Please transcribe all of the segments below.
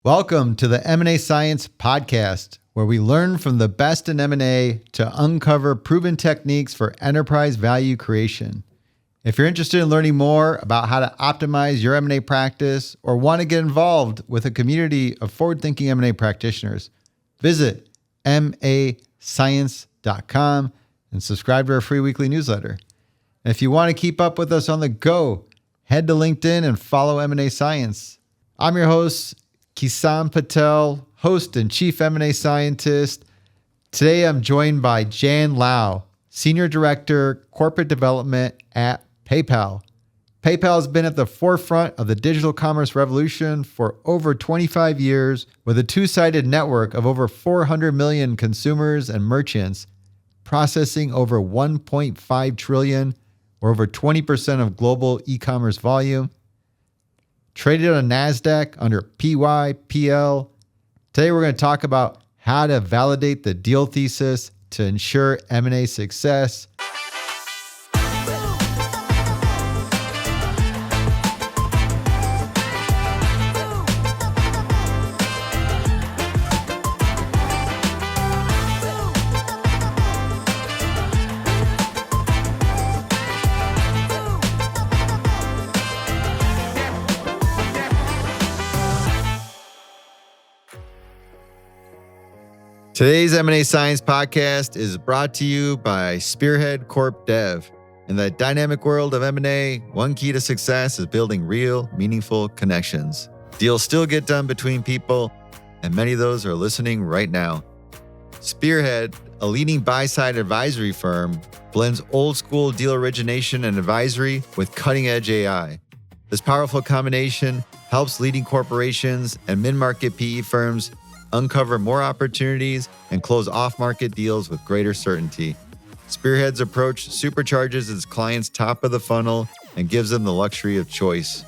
Welcome to the M&A Science podcast, where we learn from the best in M&A to uncover proven techniques for enterprise value creation. If you're interested in learning more about how to optimize your M&A practice or want to get involved with a community of forward-thinking M&A practitioners, visit mascience.com and subscribe to our free weekly newsletter. And if you want to keep up with us on the go, head to LinkedIn and follow M&A Science. I'm your host, Kison Patel, host and chief M&A scientist. Today, I'm joined by Jann, Senior Director, Corporate Development at PayPal. PayPal has been at the forefront of the digital commerce revolution for over 25 years with a two-sided network of over 400 million consumers and merchants, processing over 1.5 trillion or over 20% of global e-commerce volume. Traded on NASDAQ under PYPL. Today we're going to talk about how to validate the deal thesis to ensure M&A success. Today's M&A Science podcast is brought to you by Spearhead Corp Dev. In the dynamic world of M&A, one key to success is building real, meaningful connections. Deals still get done between people, and many of those are listening right now. Spearhead, a leading buy-side advisory firm, blends old-school deal origination and advisory with cutting-edge AI. This powerful combination helps leading corporations and mid-market PE firms uncover more opportunities and close off-market deals with greater certainty. Spearhead's approach supercharges its clients' top of the funnel and gives them the luxury of choice.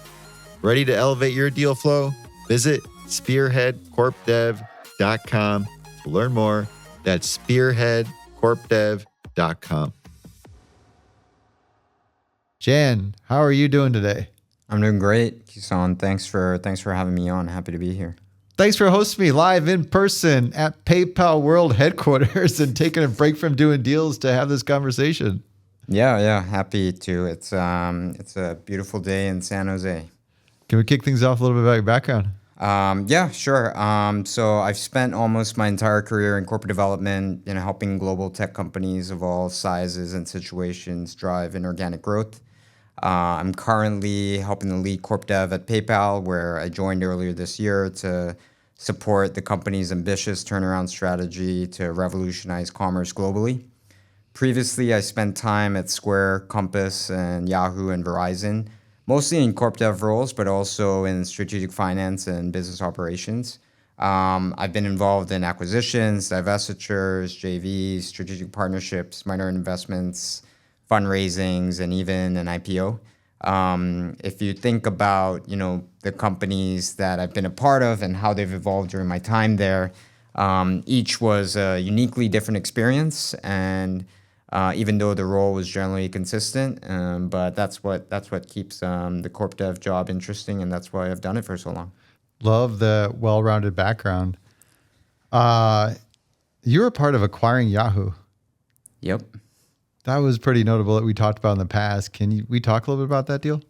Ready to elevate your deal flow? Visit spearheadcorpdev.com to learn more. That's spearheadcorpdev.com. Jann, how are you doing today? I'm doing great, Kison. Thanks for having me on. Happy to be here. Thanks for hosting me live in person at PayPal World headquarters and taking a break from doing deals to have this conversation. Yeah, happy to. It's a beautiful day in San Jose. Can we kick things off a little bit about your background? Yeah, sure. So I've spent almost my entire career in corporate development, helping global tech companies of all sizes and situations drive inorganic growth. I'm currently helping the lead corp dev at PayPal, where I joined earlier this year to support the company's ambitious turnaround strategy to revolutionize commerce globally. Previously, I spent time at Square, Compass, and Yahoo and Verizon, mostly in corp dev roles, but also in strategic finance and business operations. I've been involved in acquisitions, divestitures, JVs, strategic partnerships, minor investments, fundraisings, and even an IPO. If you think about, the companies that I've been a part of and how they've evolved during my time there, each was a uniquely different experience. And even though the role was generally consistent, but that's what keeps the corp dev job interesting, and that's why I've done it for so long. Love the well-rounded background. You were part of acquiring Yahoo. Yep. That was pretty notable that we talked about in the past. Can we talk a little bit about that deal?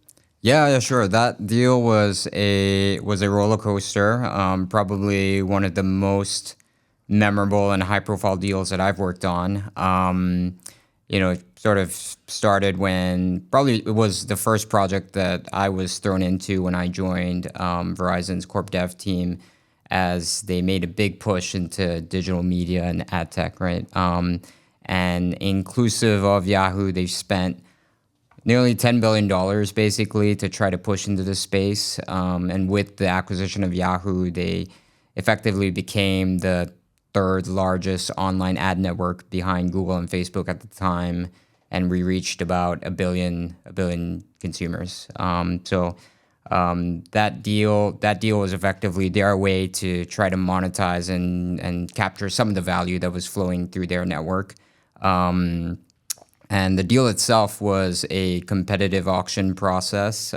Yeah, sure. That deal was a roller coaster. Probably one of the most memorable and high-profile deals that I've worked on. It sort of started when probably it was the first project that I was thrown into when I joined Verizon's corp dev team, as they made a big push into digital media and ad tech, right? And inclusive of Yahoo, they've spent nearly $10 billion basically to try to push into the space. And with the acquisition of Yahoo, they effectively became the third largest online ad network behind Google and Facebook at the time. And we reached about a billion consumers. So that deal was effectively their way to try to monetize and capture some of the value that was flowing through their network. And the deal itself was a competitive auction process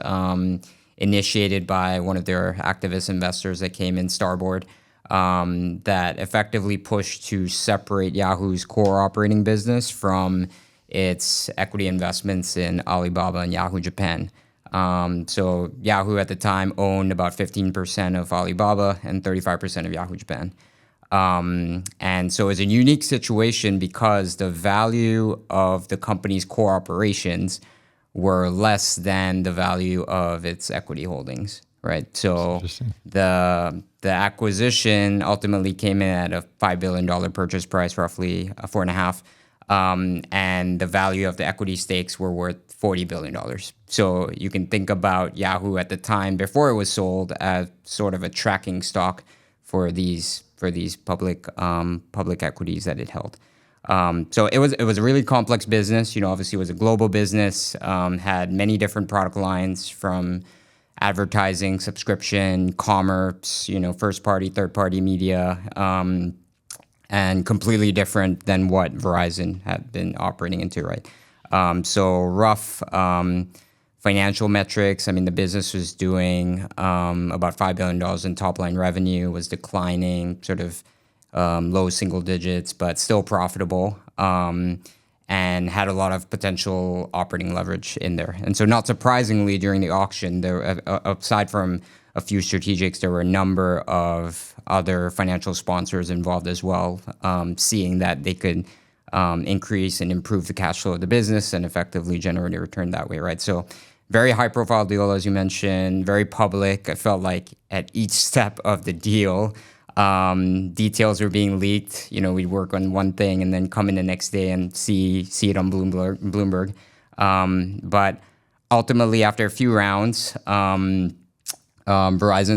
initiated by one of their activist investors that came in, Starboard, that effectively pushed to separate Yahoo's core operating business from its equity investments in Alibaba and Yahoo Japan. So Yahoo at the time owned about 15% of Alibaba and 35% of Yahoo Japan. And so it's a unique situation because the value of the company's core operations were less than the value of its equity holdings, right? So the acquisition ultimately came in at a $5 billion purchase price, roughly 4.5, and the value of the equity stakes were worth $40 billion. So you can think about Yahoo at the time before it was sold as sort of a tracking stock for these public equities that it held. So it was a really complex business. Obviously it was a global business, had many different product lines from advertising, subscription, commerce, first party, third party media, and completely different than what Verizon had been operating into, right? So rough financial metrics. I mean, the business was doing about $5 billion in top line revenue, was declining sort of low single digits, but still profitable, and had a lot of potential operating leverage in there. And so not surprisingly, during the auction, there, aside from a few strategics, there were a number of other financial sponsors involved as well, seeing that they could increase and improve the cash flow of the business and effectively generate a return that way, right? So very high profile deal, as you mentioned, very public. I felt like at each step of the deal, details were being leaked. We'd work on one thing and then come in the next day and see it on Bloomberg. But ultimately, after a few rounds, Verizon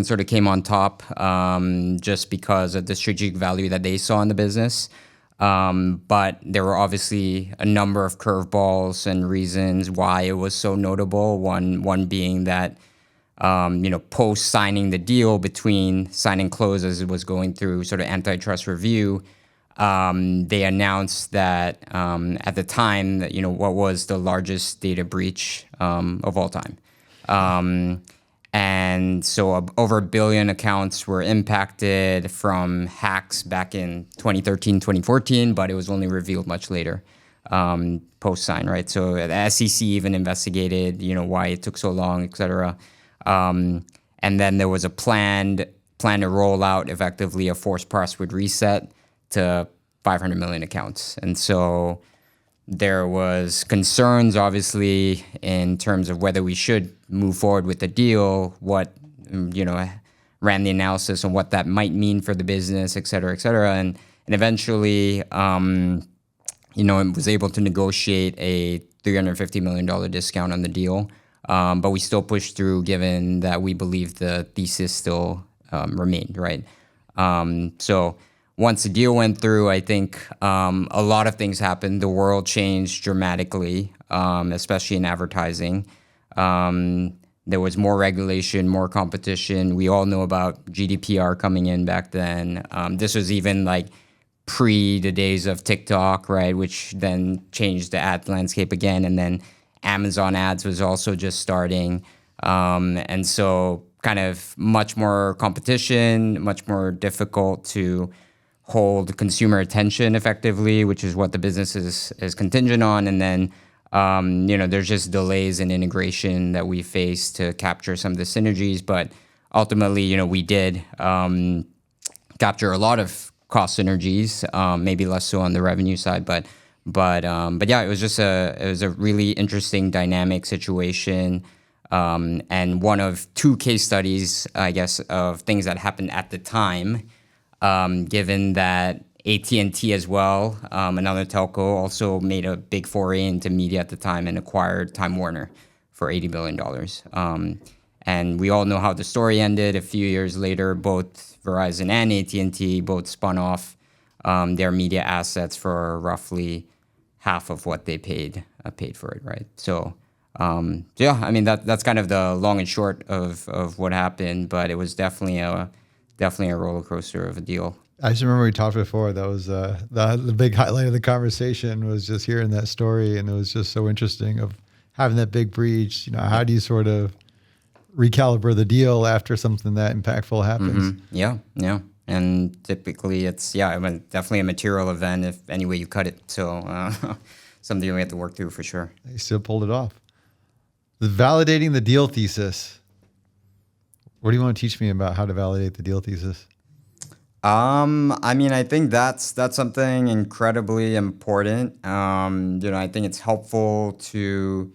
sort of came on top just because of the strategic value that they saw in the business. But there were obviously a number of curveballs and reasons why it was so notable. One being that, post signing the deal, between sign and close as it was going through sort of antitrust review, they announced that at the time that, what was the largest data breach of all time. And so over 1 billion accounts were impacted from hacks back in 2013, 2014, but it was only revealed much later, post-sign, right? So the SEC even investigated, why it took so long, et cetera. And then there was a plan to roll out effectively a forced password reset to 500 million accounts. And so there was concerns, obviously, in terms of whether we should move forward with the deal, what, ran the analysis on what that might mean for the business, et cetera, et cetera. And eventually, it was able to negotiate a $350 million discount on the deal. But we still pushed through given that we believe the thesis still remained, right? So once the deal went through, I think a lot of things happened. The world changed dramatically, especially in advertising. There was more regulation, more competition. We all know about GDPR coming in back then. This was even like pre the days of TikTok, right, which then changed the ad landscape again. And then Amazon ads was also just starting. And so kind of much more competition, much more difficult to hold consumer attention effectively, which is what the business is contingent on. And then, there's just delays in integration that we face to capture some of the synergies. But ultimately, we did capture a lot of cost synergies, maybe less so on the revenue side. But yeah, it was a really interesting dynamic situation. And one of two case studies, I guess, of things that happened at the time, given that AT&T as well, another telco, also made a big foray into media at the time and acquired Time Warner for $80 billion. And we all know how the story ended. A few years later, both Verizon and AT&T both spun off their media assets for roughly half of what they paid for it, right? So yeah, I mean that's kind of the long and short of what happened, but it was definitely a roller coaster of a deal. I just remember we talked before. That was the big highlight of the conversation was just hearing that story, and it was just so interesting of having that big breach. How do you sort of recalibrate the deal after something that impactful happens. Yeah. And typically it's, definitely a material event if any way you cut it. So something we have to work through for sure. They still pulled it off. Validating the deal thesis. What do you want to teach me about how to validate the deal thesis? I think that's something incredibly important. I think it's helpful to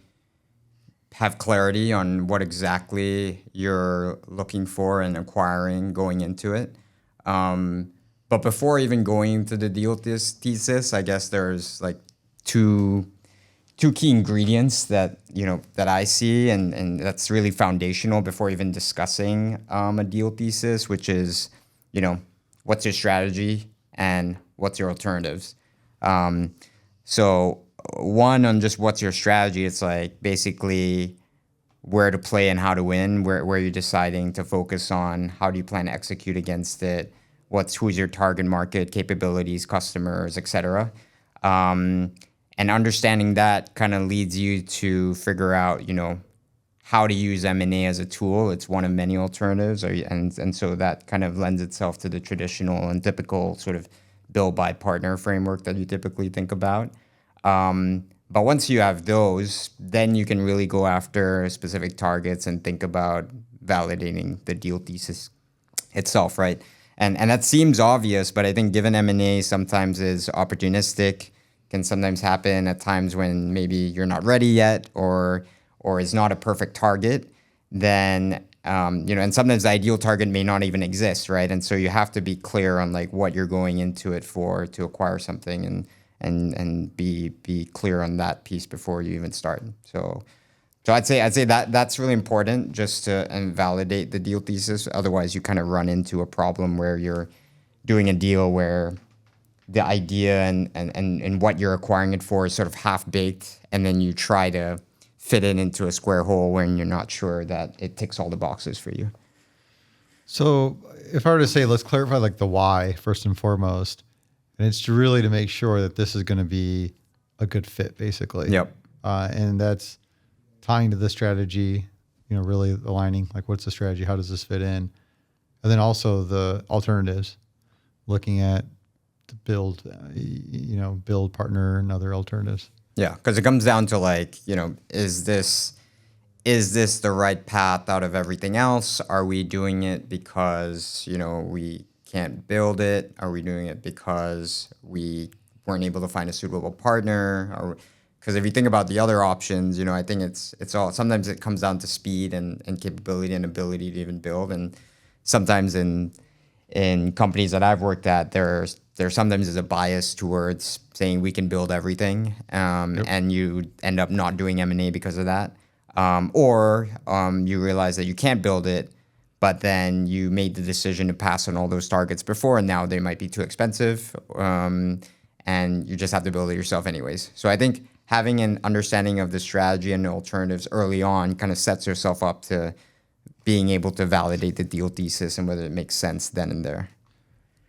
have clarity on what exactly you're looking for and acquiring going into it. But before even going to the deal thesis, I guess there's like two key ingredients that I see, and that's really foundational before even discussing a deal thesis, which is what's your strategy and what's your alternatives. So one, on just what's your strategy, it's like basically where to play and how to win, where you're deciding to focus on, how do you plan to execute against it, who's your target market, capabilities, customers, etc. And understanding that kind of leads you to figure out, how to use M&A as a tool. It's one of many alternatives, and so that kind of lends itself to the traditional and typical sort of build by partner framework that you typically think about. But once you have those, then you can really go after specific targets and think about validating the deal thesis itself, right? And that seems obvious, but I think given M&A sometimes is opportunistic, can sometimes happen at times when maybe you're not ready yet or is not a perfect target, then and sometimes the ideal target may not even exist, right? And so you have to be clear on like what you're going into it for to acquire something, and be clear on that piece before you even start. So I'd say that's really important, just to validate the deal thesis. Otherwise, you kind of run into a problem where you're doing a deal where the idea and what you're acquiring it for is sort of half baked, and then you try to fit it into a square hole when you're not sure that it ticks all the boxes for you. So if I were to say, let's clarify like the why first and foremost, and it's really to make sure that this is going to be a good fit, basically. Yep. And that's tying to the strategy, really aligning, like what's the strategy? How does this fit in? And then also the alternatives, looking at the build partner and other alternatives. Yeah, because it comes down to like, is this the right path out of everything else? Are we doing it because, we can't build it? Are we doing it because we weren't able to find a suitable partner? Because if you think about the other options, I think it's all, sometimes it comes down to speed and capability and ability to even build. And sometimes in companies that I've worked at, there sometimes is a bias towards saying we can build everything, and you end up not doing M&A because of that. Or you realize that you can't build it, but then you made the decision to pass on all those targets before, and now they might be too expensive, and you just have to build it yourself anyways. So I think having an understanding of the strategy and the alternatives early on kind of sets yourself up to being able to validate the deal thesis and whether it makes sense then and there.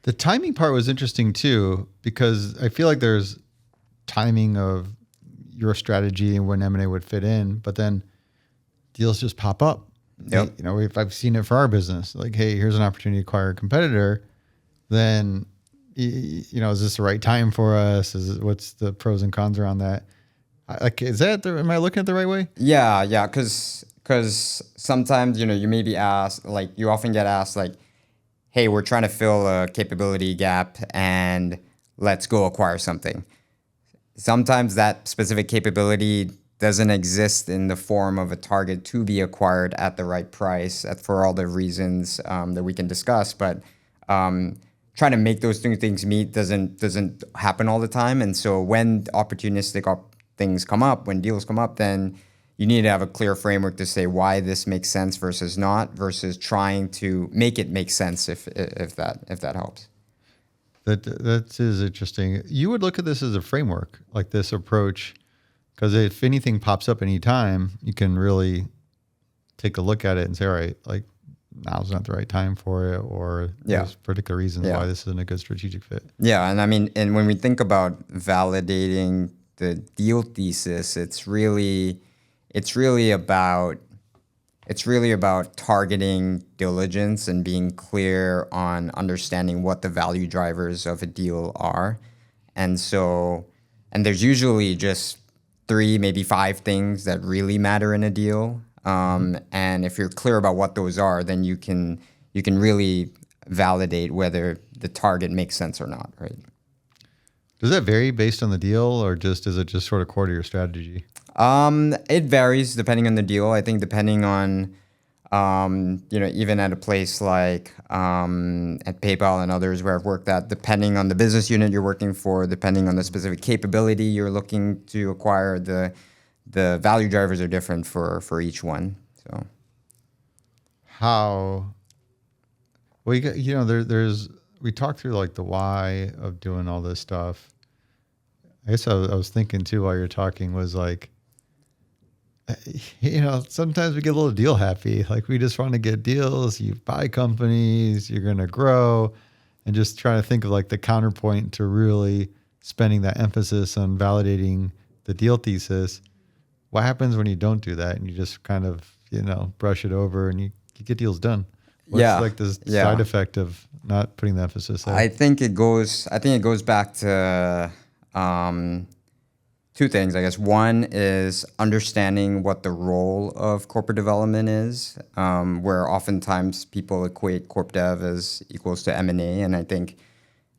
The timing part was interesting too, because I feel like there's timing of your strategy and when M&A would fit in, but then deals just pop up. Yep. I've seen it for our business. Like, hey, here's an opportunity to acquire a competitor. Then, is this the right time for us? What's the pros and cons around that? Am I looking at the right way? Yeah. Because sometimes, you may be asked, like you often get asked like, hey, we're trying to fill a capability gap and let's go acquire something. Sometimes that specific capability doesn't exist in the form of a target to be acquired at the right price for all the reasons that we can discuss. But trying to make those two things meet doesn't happen all the time. And so when opportunistic things come up, when deals come up, then you need to have a clear framework to say why this makes sense versus not, versus trying to make it make sense if that helps. That is interesting. You would look at this as a framework, like this approach, because if anything pops up anytime, you can really take a look at it and say, all right, like now's not the right time for it, or there's particular reasons why this isn't a good strategic fit. Yeah, and when we think about validating the deal thesis, it's really about it's really about targeting diligence and being clear on understanding what the value drivers of a deal are. And so, and there's usually just 3, maybe 5 things that really matter in a deal. And if you're clear about what those are, then you can really validate whether the target makes sense or not, right? Does that vary based on the deal, or just is it just sort of core to your strategy? It varies depending on the deal. I think depending on, even at a place like at PayPal and others where I've worked at, depending on the business unit you're working for, depending on the specific capability you're looking to acquire, the value drivers are different for each one. So How? Well, there's we talked through like the why of doing all this stuff. I guess I was thinking too while you're talking was like, sometimes we get a little deal happy. Like we just want to get deals. You buy companies, you're going to grow, and just trying to think of like the counterpoint to really spending that emphasis on validating the deal thesis. What happens when you don't do that and you just kind of, brush it over and you get deals done? What's like the side effect of not putting the emphasis there? I think it goes back to 2 things, I guess. One is understanding what the role of corporate development is, where oftentimes people equate corp dev as equals to M&A. And I think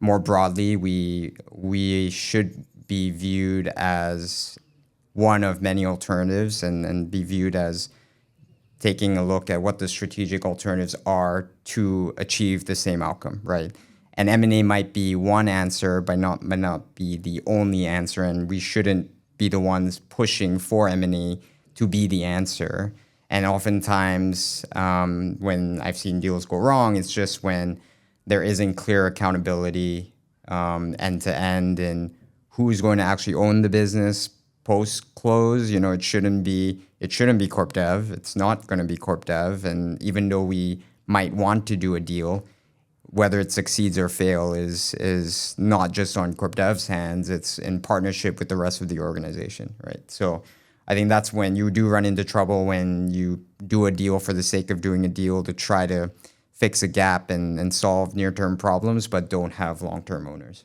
more broadly, we should be viewed as one of many alternatives and be viewed as taking a look at what the strategic alternatives are to achieve the same outcome, right? And M&A might be one answer, but not be the only answer, and we shouldn't be the ones pushing for M&A to be the answer. And oftentimes, when I've seen deals go wrong, it's just when there isn't clear accountability end to end, and who's going to actually own the business post close. It shouldn't be corp dev. It's not going to be corp dev. And even though we might want to do a deal, whether it succeeds or fail is not just on corp dev's hands. It's in partnership with the rest of the organization, right? So I think that's when you do run into trouble, when you do a deal for the sake of doing a deal to try to fix a gap and solve near-term problems, but don't have long-term owners.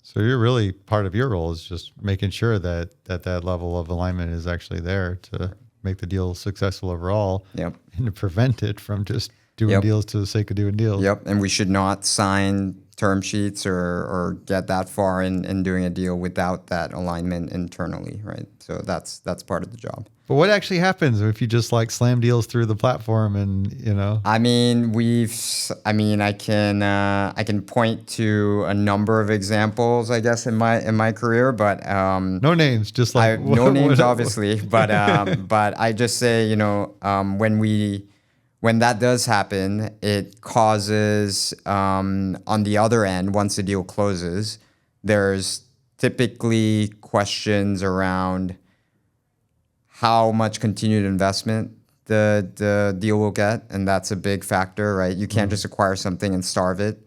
So you're really, part of your role is just making sure that level of alignment is actually there to make the deal successful overall. Yep. And to prevent it from just doing deals to the sake of doing deals. Yep. And we should not sign term sheets or get that far in doing a deal without that alignment internally, right? So that's part of the job. But what actually happens if you just like slam deals through the platform and, I can point to a number of examples, I guess, in my career, but no names, just like no names, obviously. But I just say, when that does happen, it causes on the other end, once the deal closes, there's typically questions around how much continued investment the deal will get, and that's a big factor, right? You can't just acquire something and starve it.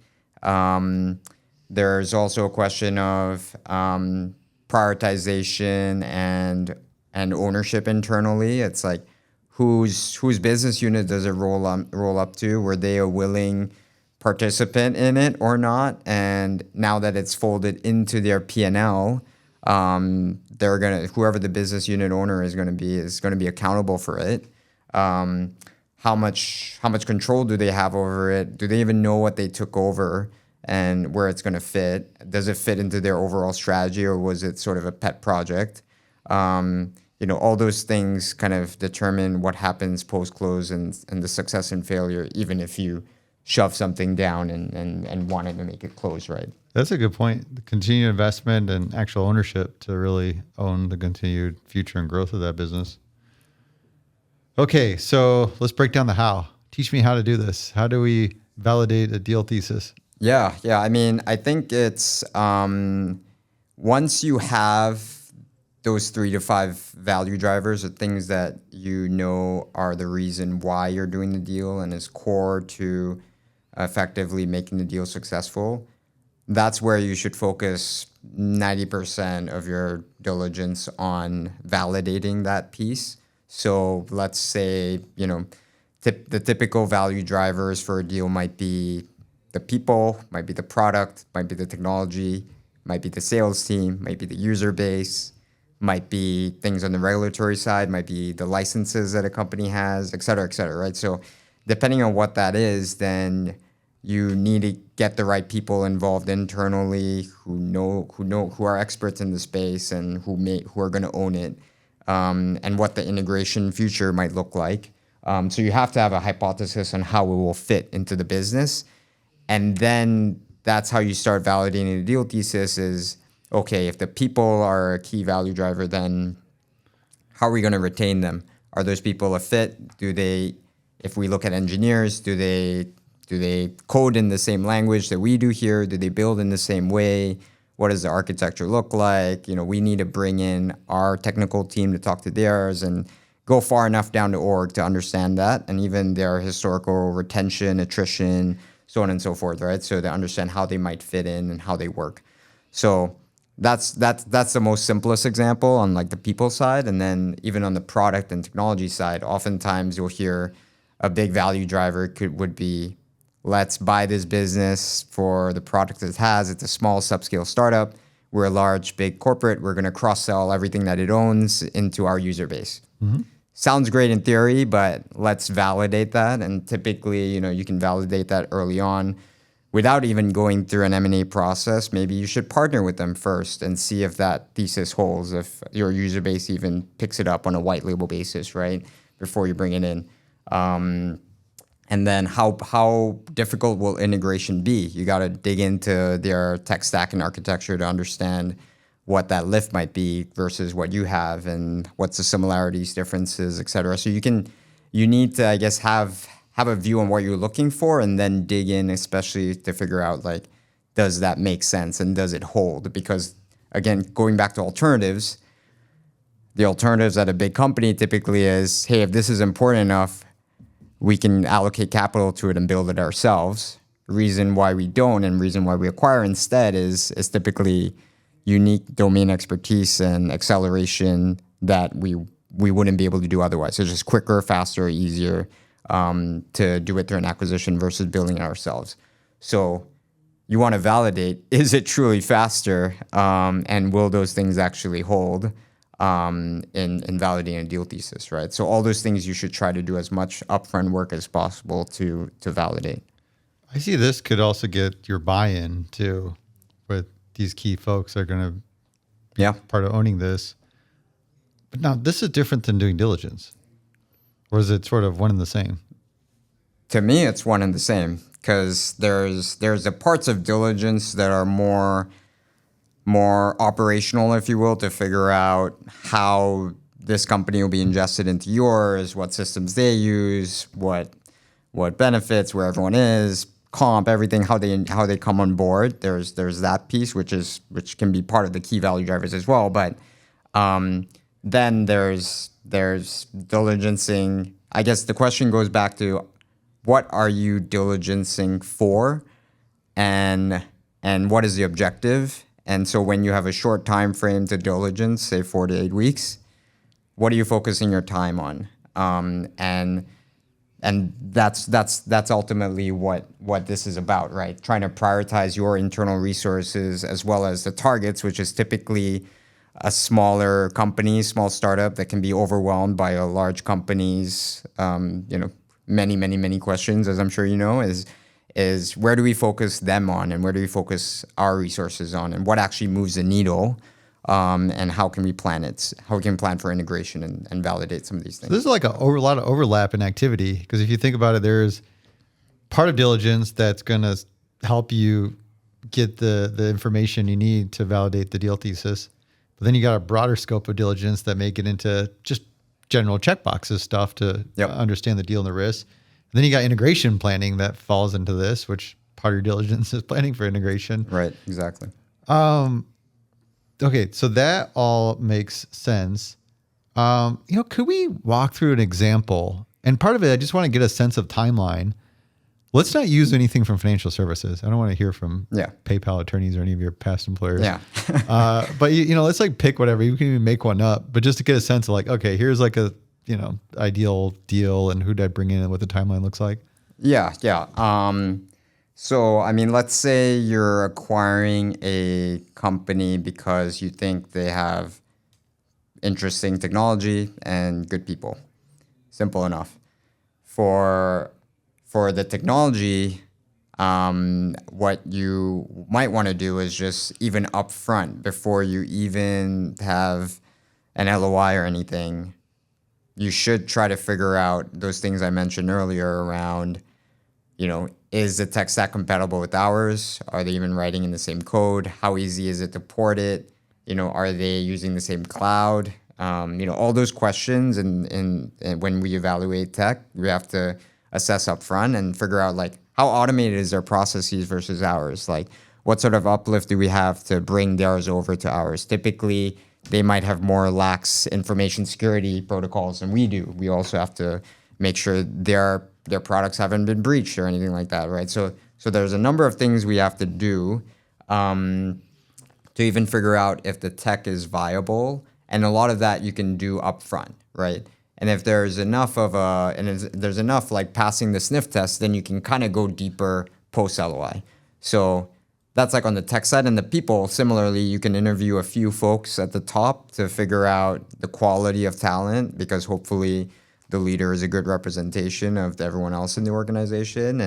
There's also a question of prioritization and ownership internally. It's like whose business unit does it roll up to? Were they a willing participant in it or not? And now that it's folded into their P&L, whoever the business unit owner is going to be accountable for it. How much control do they have over it? Do they even know what they took over and where it's going to fit? Does it fit into their overall strategy, or was it sort of a pet project? All those things kind of determine what happens post-close and the success and failure, even if you shove something down and wanted to make it close, right? That's a good point. The continued investment and actual ownership to really own the continued future and growth of that business. Okay, so let's break down the how. Teach me how to do this. How do we validate a deal thesis? Yeah. I think it's once you have those 3 to 5 value drivers, or things that are the reason why you're doing the deal and is core to effectively making the deal successful, that's where you should focus 90% of your diligence on validating that piece. So let's say, the typical value drivers for a deal might be the people, might be the product, might be the technology, might be the sales team, might be the user base, might be things on the regulatory side, might be the licenses that a company has, et cetera, right? So depending on what that is, then you need to get the right people involved internally who are experts in the space and who are going to own it, and what the integration future might look like. So you have to have a hypothesis on how it will fit into the business. And then that's how you start validating the deal thesis is, okay, if the people are a key value driver, then how are we going to retain them? Are those people a fit? If we look at engineers, do they code in the same language that we do here? Do they build in the same way? What does the architecture look like? We need to bring in our technical team to talk to theirs and go far enough down the org to understand that, and even their historical retention, attrition, so on and so forth, right? So to understand how they might fit in and how they work. So that's the most simplest example on like the people side. And then even on the product and technology side, oftentimes you'll hear a big value driver would be, let's buy this business for the product it has. It's a small subscale startup. We're a large, big corporate. We're going to cross-sell everything that it owns into our user base. Mm-hmm. Sounds great in theory, but let's validate that. And typically, you can validate that early on without even going through an M&A process. Maybe you should partner with them first and see if that thesis holds, if your user base even picks it up on a white label basis, right, before you bring it in. And then how difficult will integration be? You got to dig into their tech stack and architecture to understand what that lift might be versus what you have, and what's the similarities, differences, et cetera. So you need to, I guess, have a view on what you're looking for, and then dig in, especially to figure out, like, does that make sense and does it hold? Because again, going back to alternatives, the alternatives at a big company typically is, hey, if this is important enough, we can allocate capital to it and build it ourselves. Reason why we don't, and reason why we acquire instead is typically unique domain expertise and acceleration that we wouldn't be able to do otherwise. So it's just quicker, faster, easier to do it through an acquisition versus building it ourselves. So you want to validate, is it truly faster, and will those things actually hold in validating a deal thesis, right? So all those things you should try to do as much upfront work as possible to validate. I see this could also get your buy-in too, with these key folks are going to part of owning this. But now this is different than doing diligence. Or is it sort of one and the same? To me, it's one and the same, because there's the parts of diligence that are more operational, if you will, to figure out how this company will be ingested into yours, what systems they use, what benefits, where everyone is, comp, everything, how they come on board. There's that piece, which can be part of the key value drivers as well. But then there's diligencing. I guess the question goes back to, what are you diligencing for, and what is the objective? And so when you have a short time frame to diligence, say 4 to 8 weeks, what are you focusing your time on? And that's ultimately what this is about, right? Trying to prioritize your internal resources as well as the targets, which is typically a smaller company, small startup that can be overwhelmed by a large company's, many questions, as I'm sure you know, is where do we focus them on, and where do we focus our resources on, and what actually moves the needle, and how can we plan it? How we can plan for integration and validate some of these things. So this is like a lot of overlap in activity, because if you think about it, there's part of diligence that's going to help you get the information you need to validate the deal thesis. But then you got a broader scope of diligence that may get into just general checkboxes stuff to understand the deal and the risk. And then you got integration planning that falls into this, which part of your diligence is planning for integration. Right, exactly. Okay, so that all makes sense. Could we walk through an example? And part of it, I just want to get a sense of timeline. Let's not use anything from financial services. I don't want to hear from PayPal attorneys or any of your past employers. Yeah. But let's like pick whatever. You can even make one up. But just to get a sense of like, okay, here's like a ideal deal and who'd I bring in and what the timeline looks like? Yeah. So, I mean, let's say you're acquiring a company because you think they have interesting technology and good people. Simple enough. For the technology, what you might want to do is just even upfront before you even have an LOI or anything, you should try to figure out those things I mentioned earlier around, is the tech stack compatible with ours? Are they even writing in the same code? How easy is it to port it? Are they using the same cloud? All those questions. And when we evaluate tech, we have to assess upfront and figure out like how automated is their processes versus ours? Like what sort of uplift do we have to bring theirs over to ours? Typically, they might have more lax information security protocols than we do. We also have to make sure their products haven't been breached or anything like that, right? So there's a number of things we have to do to even figure out if the tech is viable, and a lot of that you can do upfront, right? And if there's enough there's enough like passing the sniff test, then you can kind of go deeper post LOI. So that's like on the tech side. And the people, similarly, you can interview a few folks at the top to figure out the quality of talent, because hopefully the leader is a good representation of everyone else in the organization.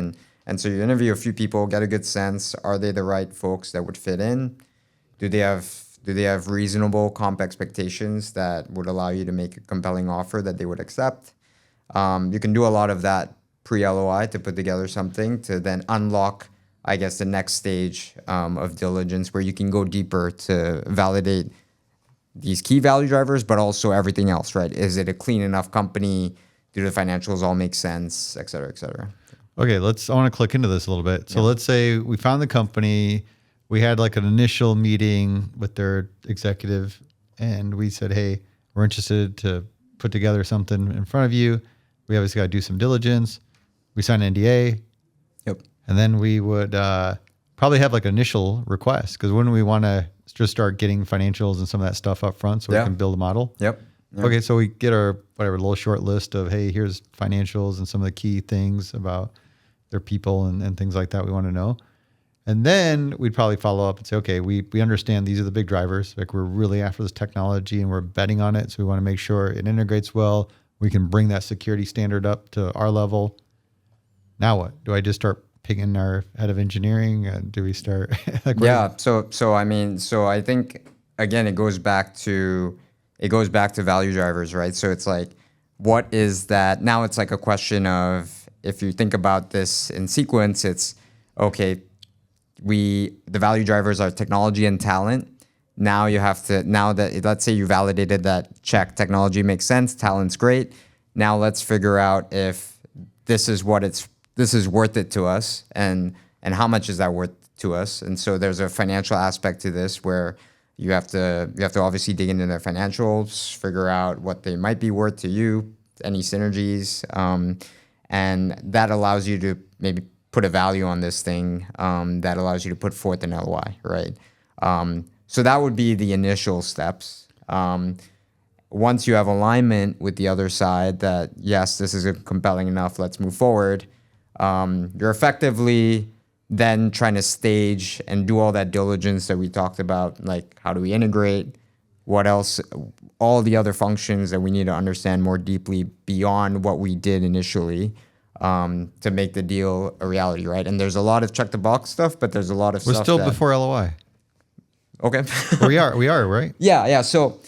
And so you interview a few people, get a good sense. Are they the right folks that would fit in? Do they have reasonable comp expectations that would allow you to make a compelling offer that they would accept? You can do a lot of that pre-LOI to put together something to then unlock, I guess, the next stage of diligence where you can go deeper to validate these key value drivers, but also everything else, right? Is it a clean enough company? Do the financials all make sense, et cetera, et cetera? Okay, I want to click into this a little bit. So let's say we found the company, we had like an initial meeting with their executive, and we said, hey, we're interested to put together something in front of you. We obviously got to do some diligence. We sign an NDA. Yep. And then we would probably have like an initial request, because wouldn't we want to just start getting financials and some of that stuff up front so we can build a model? Yep. Okay, so we get our little short list of, hey, here's financials and some of the key things about their people and things like that we want to know. And then we'd probably follow up and say, okay, we understand these are the big drivers. Like we're really after this technology and we're betting on it. So we want to make sure it integrates well. We can bring that security standard up to our level. Now what? Do I just start picking our head of engineering? Do we start? So I think again, it goes back to value drivers, right? So it's like, what is that? Now it's like a question of, if you think about this in sequence, it's okay. The value drivers are technology and talent. Now let's say you validated that check, technology makes sense, talent's great. Now let's figure out if this is worth it to us, and how much is that worth to us. And so there's a financial aspect to this where you have to obviously dig into their financials, figure out what they might be worth to you, any synergies, and that allows you to maybe put a value on this thing, that allows you to put forth an LOI, right? So that would be the initial steps. Once you have alignment with the other side that, yes, this is compelling enough, let's move forward, you're effectively then trying to stage and do all that diligence that we talked about, like how do we integrate, what else, all the other functions that we need to understand more deeply beyond what we did initially, to make the deal a reality, right? And there's a lot of check the box stuff, but there's a lot of stuff. We're still before LOI. Okay. we are, right? Yeah. So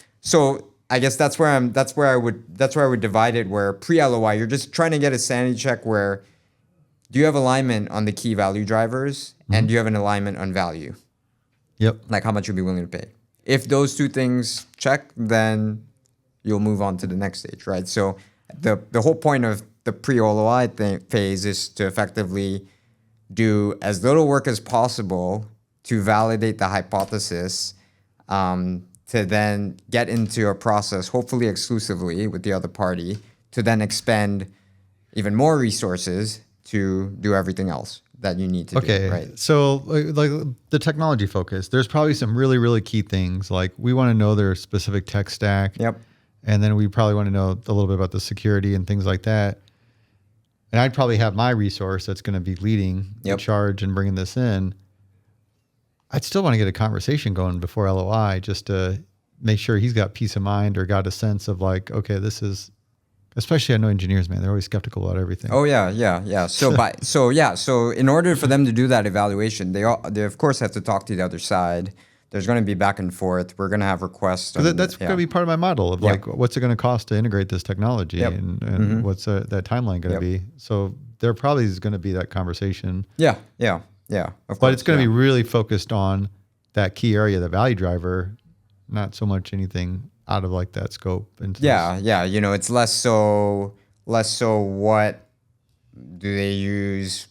I guess that's where I would divide it, where pre-LOI, you're just trying to get a sanity check where, do you have alignment on the key value drivers, and do you have an alignment on value? Yep. Like how much you'll be willing to pay. If those two things check, then you'll move on to the next stage, right? So the whole point of the pre-LOI phase is to effectively do as little work as possible to validate the hypothesis, to then get into a process, hopefully exclusively with the other party, to then expend even more resources to do everything else that you need to do, right? So like the technology focus, there's probably some really, really key things. Like we want to know their specific tech stack. Yep. And then we probably want to know a little bit about the security and things like that. And I'd probably have my resource that's going to be leading the charge and bringing this in. I'd still want to get a conversation going before LOI just to make sure he's got peace of mind or got a sense of like, okay, this is, especially I know engineers, man, they're always skeptical about everything. Oh yeah. So in order for them to do that evaluation, they of course have to talk to the other side. There's going to be back and forth. We're going to have requests. That's going to be part of my model of like, what's it going to cost to integrate this technology and what's that timeline going to be? So there probably is going to be that conversation. Yeah. Of course, but it's going to be really focused on that key area, the value driver, not so much anything out of like that scope. Yeah. You know, it's less so what do they use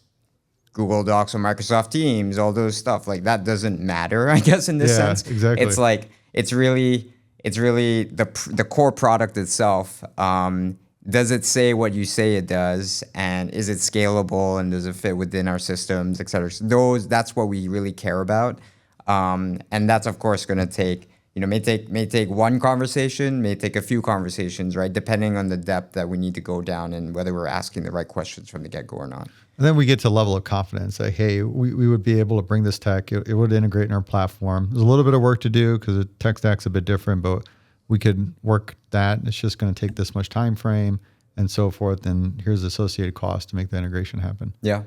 Google Docs or Microsoft Teams, all those stuff. Like that doesn't matter, I guess, in this sense. Exactly. It's like, it's really the core product itself. Does it say what you say it does? And is it scalable? And does it fit within our systems, et cetera? So that's what we really care about. And that's, of course, going to take, may take one conversation, may take a few conversations, right? Depending on the depth that we need to go down and whether we're asking the right questions from the get-go or not. And then we get to level of confidence. Like, hey, we would be able to bring this tech. It would integrate in our platform. There's a little bit of work to do because the tech stack's a bit different, but we could work that. It's just going to take this much time frame and so forth. And here's the associated cost to make the integration happen. Yeah.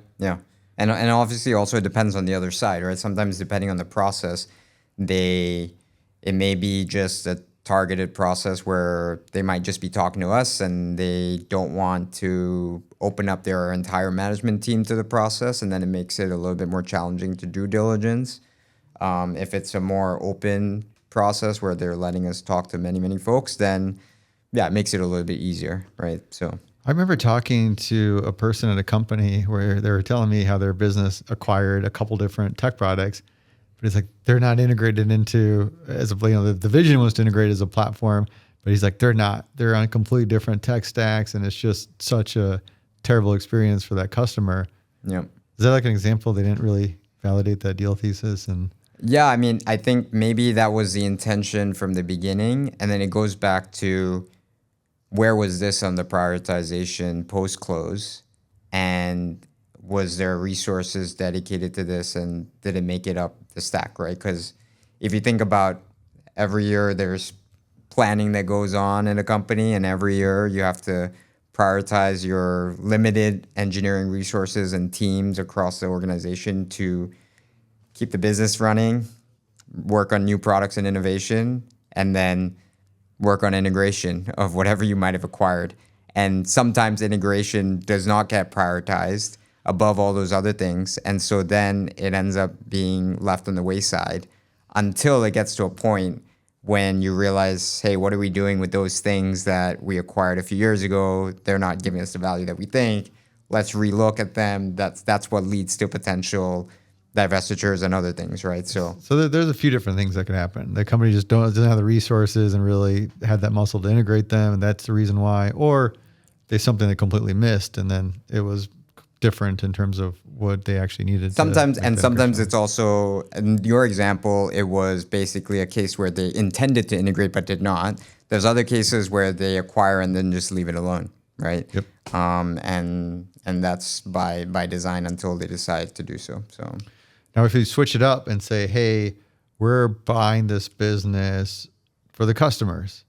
And obviously also it depends on the other side, right? Sometimes depending on the process, it may be just a targeted process where they might just be talking to us and they don't want to open up their entire management team to the process, and then it makes it a little bit more challenging to due diligence. If it's a more open process where they're letting us talk to many folks, then it makes it a little bit easier, right? So I remember talking to a person at a company where they were telling me how their business acquired a couple different tech products. But it's like they're not integrated into the vision was to integrate as a platform, but he's like they're not. They're on completely different tech stacks, and it's just such a terrible experience for that customer. Yeah, is that like an example? They didn't really validate that deal thesis, and I mean, I think maybe that was the intention from the beginning, and then it goes back to where was this on the prioritization post close, and was there resources dedicated to this, and did it make it up the stack, right? Because if you think about every year, there's planning that goes on in a company, and every year you have to prioritize your limited engineering resources and teams across the organization to keep the business running, work on new products and innovation, and then work on integration of whatever you might have acquired. And sometimes integration does not get prioritized above all those other things. And so then it ends up being left on the wayside until it gets to a point when you realize, hey, what are we doing with those things that we acquired a few years ago? They're not giving us the value that we think. Let's relook at them. That's what leads to potential divestitures and other things, right? So there's a few different things that could happen. The company just doesn't have the resources and really had that muscle to integrate them, and that's the reason why. Or there's something they completely missed, and then it was different in terms of what they actually needed. Sometimes it's also, in your example, it was basically a case where they intended to integrate but did not. There's other cases where they acquire and then just leave it alone, right? Yep. And that's by design until they decide to do so. So now if you switch it up and say, hey, we're buying this business for the customers.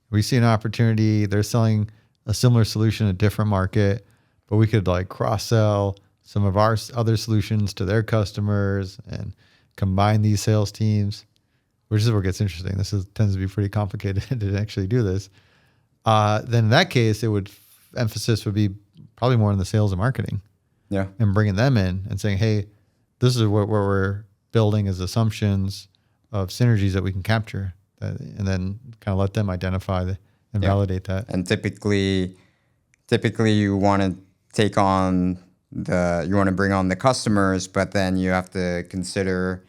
We see an opportunity. They're selling a similar solution in a different market, but we could like cross-sell some of our other solutions to their customers and combine these sales teams, which is where it gets interesting. Tends to be pretty complicated to actually do this. Then in that case, emphasis would be probably more on the sales and marketing. Yeah. And bringing them in and saying, hey, this is what we're building as assumptions of synergies that we can capture, and then kind of let them identify and validate that. And typically you want to bring on the customers, but then you have to consider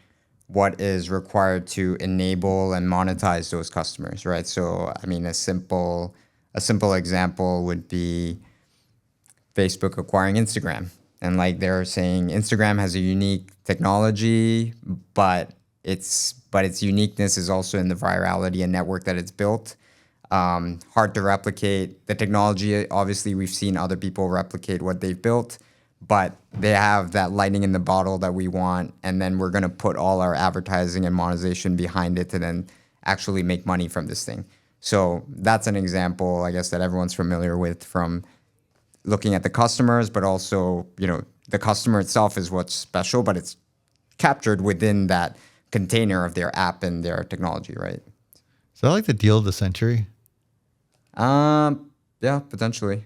what is required to enable and monetize those customers, right? So, I mean, a simple example would be Facebook acquiring Instagram. And like they're saying, Instagram has a unique technology, but its uniqueness is also in the virality and network that it's built. hard to replicate. The technology, obviously, we've seen other people replicate what they've built, but they have that lightning in the bottle that we want, and then we're going to put all our advertising and monetization behind it to then actually make money from this thing. So that's an example, I guess, that everyone's familiar with from looking at the customers, but also, the customer itself is what's special, but it's captured within that container of their app and their technology, right? Is that like the deal of the century? Yeah, potentially.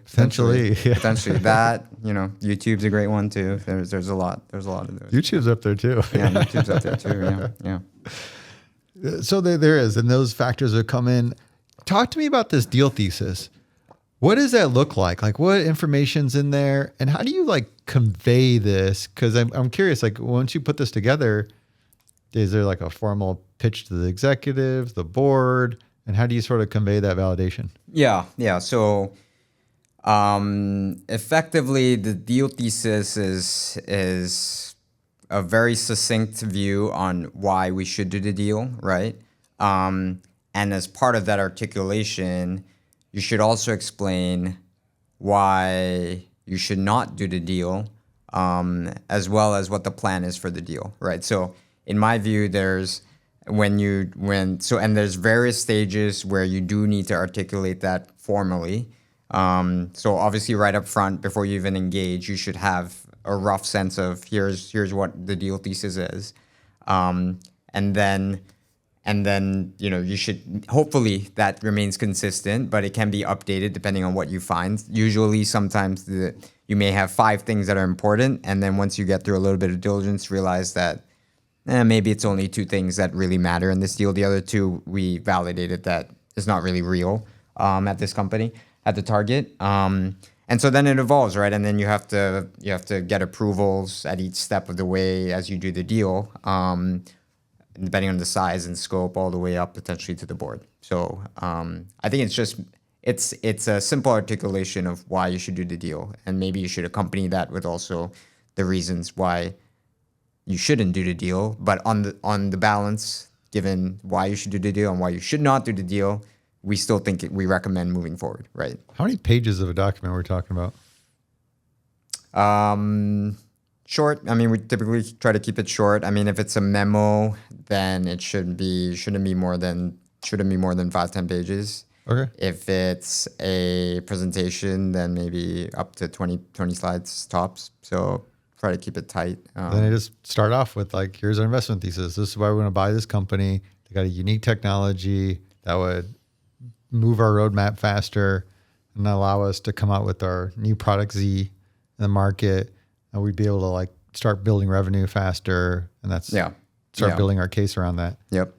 Yeah. Potentially. That, YouTube's a great one too. There's a lot of those. YouTube's up there too. Yeah, YouTube's up there too. Yeah. So there is, and those factors would come in. Talk to me about this deal thesis. What does that look like? Like, what information's in there, and how do you convey this? Because I'm curious. Like, once you put this together, is there like a formal pitch to the executives, the board, and how do you sort of convey that validation? Yeah. So, effectively, the deal thesis is a very succinct view on why we should do the deal, right? And as part of that articulation, you should also explain why you should not do the deal, as well as what the plan is for the deal, right? So in my view, there's various stages where you do need to articulate that formally. So obviously right up front, before you even engage, you should have a rough sense of here's what the deal thesis is. And then, you should, hopefully that remains consistent, but it can be updated depending on what you find. Usually, sometimes you may have 5 things that are important, and then once you get through a little bit of diligence, realize that maybe it's only 2 things that really matter in this deal. The other 2, we validated that is not really real at this company, at the target. And so then it evolves, right? And then you have to get approvals at each step of the way as you do the deal. Depending on the size and scope, all the way up potentially to the board. So I think it's a simple articulation of why you should do the deal, and maybe you should accompany that with also the reasons why you shouldn't do the deal. But on the balance, given why you should do the deal and why you should not do the deal, we still think we recommend moving forward, right? How many pages of a document we're talking about? Short. I mean, we typically try to keep it short. I mean, if it's a memo, then it shouldn't be more than 5-10 pages. Okay. If it's a presentation, then maybe up to 20 slides tops. So try to keep it tight. Then I just start off with here's our investment thesis. This is why we want to buy this company. They got a unique technology that would move our roadmap faster and allow us to come out with our new product Z in the market. And we'd be able to start building revenue faster, and start building our case around that. Yep.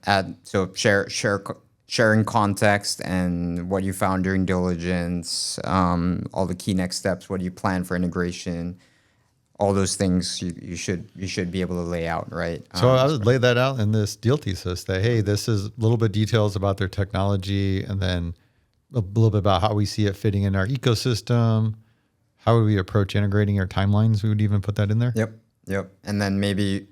Sharing context and what you found during diligence, all the key next steps, what do you plan for integration, all those things you should be able to lay out, right? So I would lay that out in this deal thesis that, hey, this is a little bit details about their technology, and then a little bit about how we see it fitting in our ecosystem. How would we approach integrating our timelines? We would even put that in there. Yep. And then maybe,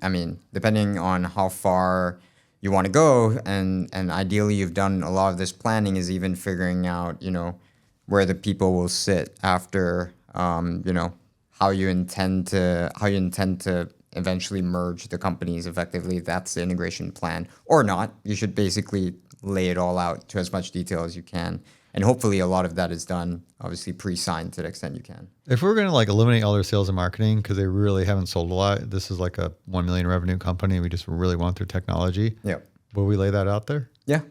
depending on how far you want to go, and ideally you've done a lot of this planning, is even figuring out, where the people will sit after, how you intend to eventually merge the companies effectively. That's the integration plan, or not. You should basically lay it all out to as much detail as you can. And hopefully a lot of that is done, obviously, pre-signed to the extent you can. If we're going to eliminate all their sales and marketing because they really haven't sold a lot, this is like a 1 million revenue company. We just really want their technology. Yep. Will we lay that out there? Yeah.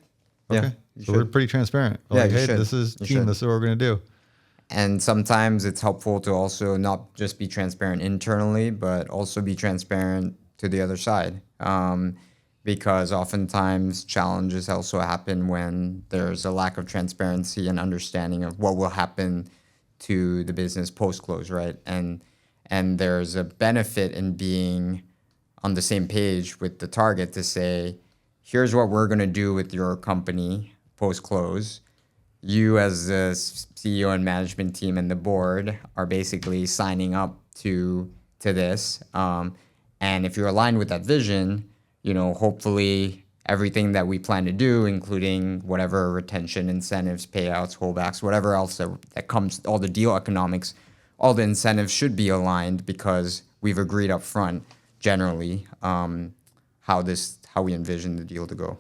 Okay. Yeah, so we're pretty transparent. We're hey, should. This is team. This is what we're going to do. And sometimes it's helpful to also not just be transparent internally, but also be transparent to the other side. Because oftentimes challenges also happen when there's a lack of transparency and understanding of what will happen to the business post-close, right? And there's a benefit in being on the same page with the target to say, here's what we're going to do with your company post-close. You as the CEO and management team and the board are basically signing up to this. And if you're aligned with that vision, hopefully everything that we plan to do, including whatever retention, incentives, payouts, holdbacks, whatever else that comes, all the deal economics, all the incentives should be aligned because we've agreed up front generally how we envision the deal to go.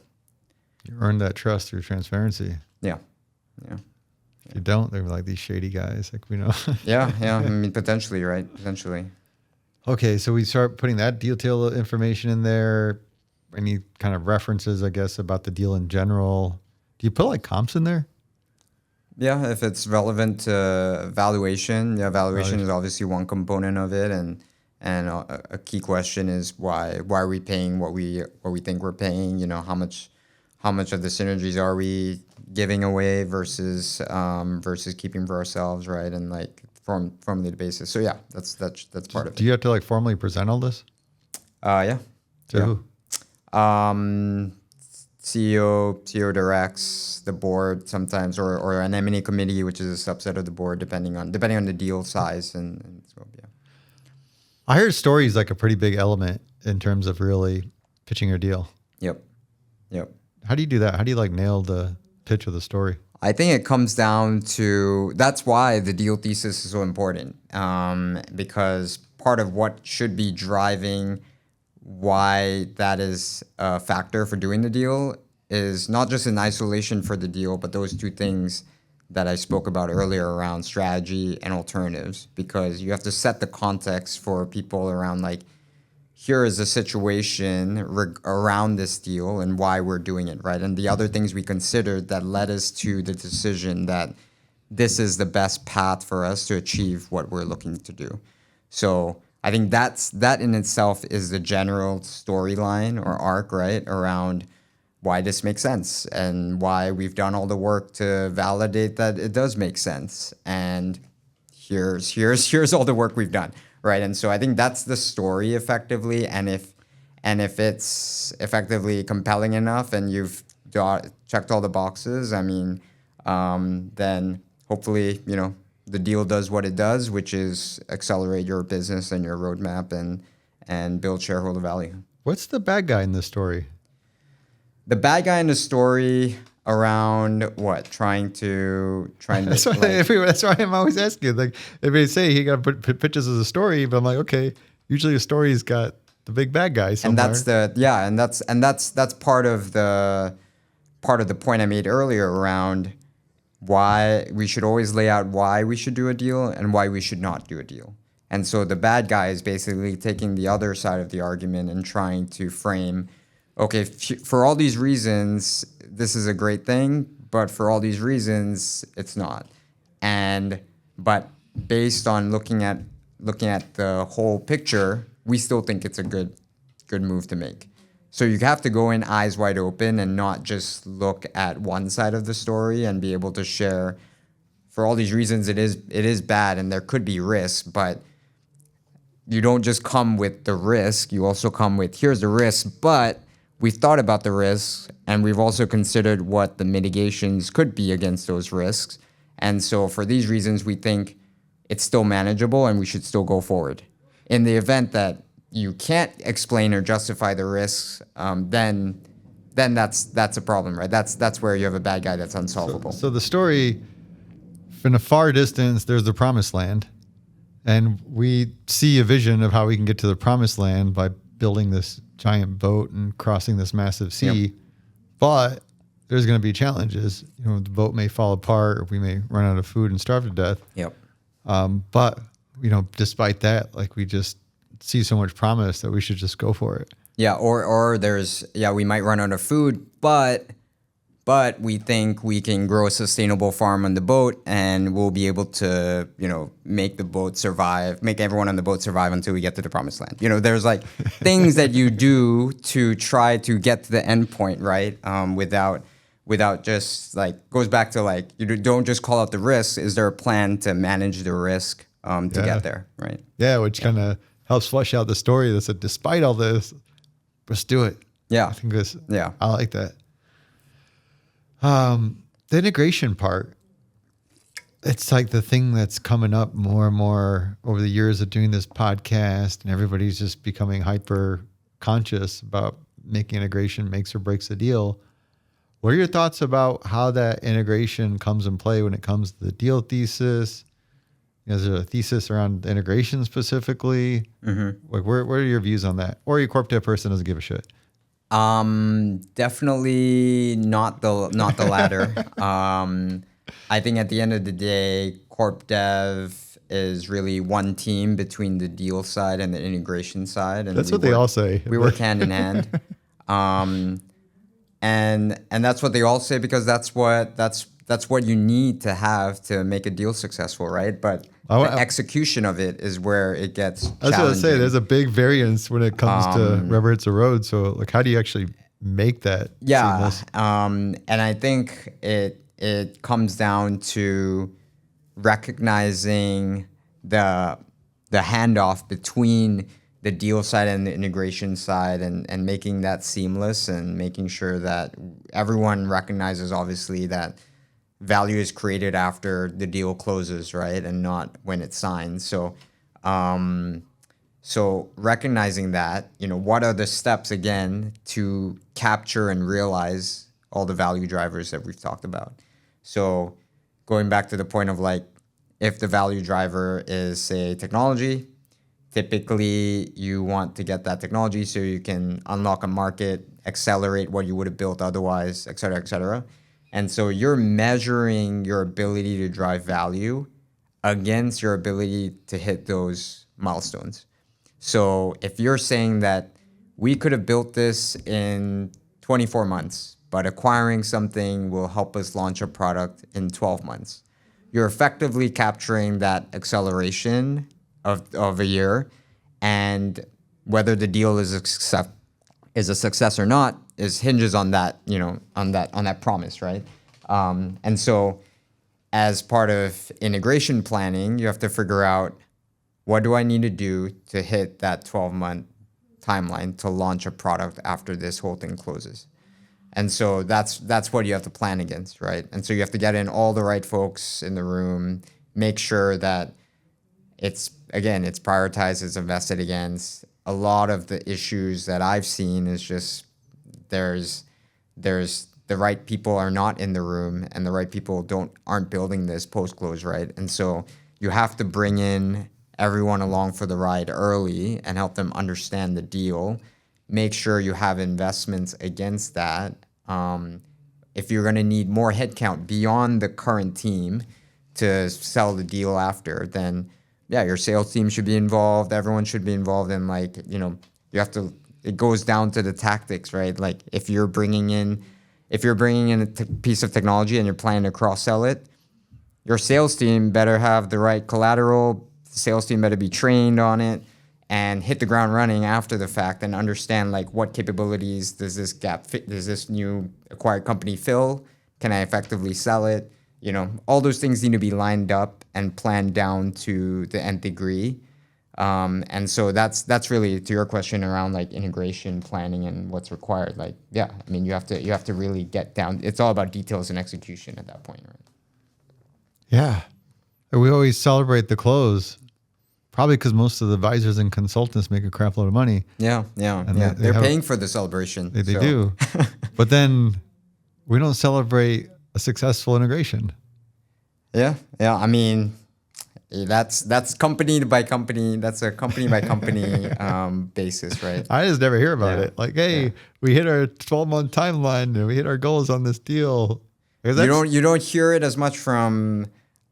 You earn that trust through transparency. Yeah. If you don't, they're like these shady guys, like we know. Yeah. I mean, potentially, right? Potentially. Okay, so we start putting that deal information in there. Any kind of references, I guess, about the deal in general. Do you put like comps in there? Yeah, if it's relevant to valuation. Yeah, valuation is obviously one component of it, and a key question is why are we paying what we think we're paying? You know, how much of the synergies are we giving away versus keeping for ourselves, right? And like formally the basis. So yeah, that's part of it. Do you have to like formally present all this? Yeah. To who? CEO directs the board sometimes, or an M&A committee, which is a subset of the board, depending on the deal size and scope. Yeah. I heard story is like a pretty big element in terms of really pitching your deal. Yep. How do you do that? How do you like nail the pitch of the story? I think it comes down to, that's why the deal thesis is so important, because part of what should be driving why that is a factor for doing the deal is not just in isolation for the deal, but those two things that I spoke about earlier around strategy and alternatives, because you have to set the context for people around like, here is a situation around this deal and why we're doing it, right? And the other things we considered that led us to the decision that this is the best path for us to achieve what we're looking to do. So I think that in itself is the general storyline or arc, right, around why this makes sense and why we've done all the work to validate that it does make sense. And here's all the work we've done, right? And so I think that's the story effectively. And if it's effectively compelling enough and you've checked all the boxes, I mean, then hopefully, you know, the deal does what it does, which is accelerate your business and your roadmap and build shareholder value. What's the bad guy in this story? The bad guy in the story around what? Trying to. That's why I'm always asking. Like, if they say he got to put pitches as a story, but I'm like, okay, usually a story's got the big bad guy somewhere. And that's part of the point I made earlier around why we should always lay out why we should do a deal and why we should not do a deal. And so the bad guy is basically taking the other side of the argument and trying to frame, okay, for all these reasons, this is a great thing, but for all these reasons, it's not. But based on looking at the whole picture, we still think it's a good move to make. So you have to go in eyes wide open and not just look at one side of the story and be able to share, for all these reasons, it is bad and there could be risk, but you don't just come with the risk. You also come with, here's the risk, but we've thought about the risks and we've also considered what the mitigations could be against those risks. And so for these reasons, we think it's still manageable and we should still go forward. In the event that you can't explain or justify the risks, then that's a problem, right? That's where you have a bad guy that's unsolvable. So the story, from a far distance, there's the promised land, and we see a vision of how we can get to the promised land by building this giant boat and crossing this massive sea. Yep. But there's going to be challenges. You know, the boat may fall apart, or we may run out of food and starve to death. Yep. But you know, despite that, like, we just see so much promise that we should just go for it. Yeah, or we might run out of food, but we think we can grow a sustainable farm on the boat and we'll be able to, you know, make the boat survive, make everyone on the boat survive until we get to the promised land. You know, there's like things that you do to try to get to the end point, right? Without just like, goes back to like, you don't just call out the risks. Is there a plan to manage the risk to get there, right? Yeah, which kind of helps flesh out the story that said, despite all this, let's do it. Yeah. I think I like that. The integration part, it's like the thing that's coming up more and more over the years of doing this podcast, and everybody's just becoming hyper conscious about making integration makes or breaks the deal. What are your thoughts about how that integration comes in play when it comes to the deal thesis? Is there a thesis around integration specifically? Like, what are your views on that? Or your corp dev person doesn't give a shit? Definitely not the latter. I think at the end of the day, corp dev is really one team between the deal side and the integration side, and That's what they all say. We work hand in hand, and that's what they all say, because that's what you need to have to make a deal successful, right? But the execution of it is where it gets challenging. I was going to say, there's a big variance when it comes to rubber hits the road. So, like, how do you actually make that seamless? And I think it comes down to recognizing the handoff between the deal side and the integration side, and making that seamless, and making sure that everyone recognizes, obviously, that value is created after the deal closes, right? And not when it's signed. So recognizing that, what are the steps, again, to capture and realize all the value drivers that we've talked about? So going back to the point of, like, if the value driver is, say, technology, typically you want to get that technology so you can unlock a market, accelerate what you would have built otherwise, et cetera, et cetera. And so you're measuring your ability to drive value against your ability to hit those milestones. So if you're saying that we could have built this in 24 months, but acquiring something will help us launch a product in 12 months, you're effectively capturing that acceleration of a year. And whether the deal is a success or not hinges on that, on that promise, right? And so as part of integration planning, you have to figure out, what do I need to do to hit that 12-month timeline to launch a product after this whole thing closes? And so that's what you have to plan against, right? And so you have to get in all the right folks in the room, make sure that it's prioritized, it's invested against. A lot of the issues that I've seen is just there's the right people are not in the room, and the right people aren't building this post-close, right? And so you have to bring in everyone along for the ride early and help them understand the deal. Make sure you have investments against that. If you're going to need more headcount beyond the current team to sell the deal after, then your sales team should be involved. Everyone should be involved in, like, you have to, it goes down to the tactics, right? Like, if you're bringing in a piece of technology and you're planning to cross-sell it, your sales team better have the right collateral. The sales team better be trained on it and hit the ground running after the fact, and understand, like, what capabilities does this gap fit? Does this new acquired company fill? Can I effectively sell it? All those things need to be lined up and planned down to the nth degree. And so that's really, to your question around, like, integration planning and what's required. Like, you have to really get down. It's all about details and execution at that point, right? Yeah. We always celebrate the close, probably because most of the advisors and consultants make a crap load of money. Yeah. They're paying for the celebration. They do. But then we don't celebrate a successful integration. Yeah. I mean, that's company by company. That's a company by company basis, right? I just never hear about it. Like, hey, we hit our 12-month timeline and we hit our goals on this deal. You don't hear it as much from.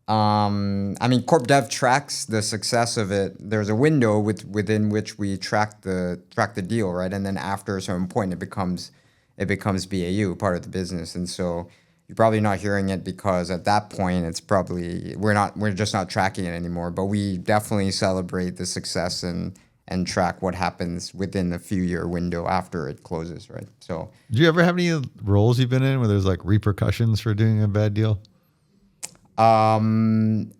Corp Dev tracks the success of it. There's a window within which we track the deal, right? And then after a certain point, it becomes BAU, part of the business. And so you're probably not hearing it because at that point, it's probably we're just not tracking it anymore. But we definitely celebrate the success and track what happens within a few year window after it closes, right? So, do you ever have any roles you've been in where there's, like, repercussions for doing a bad deal? On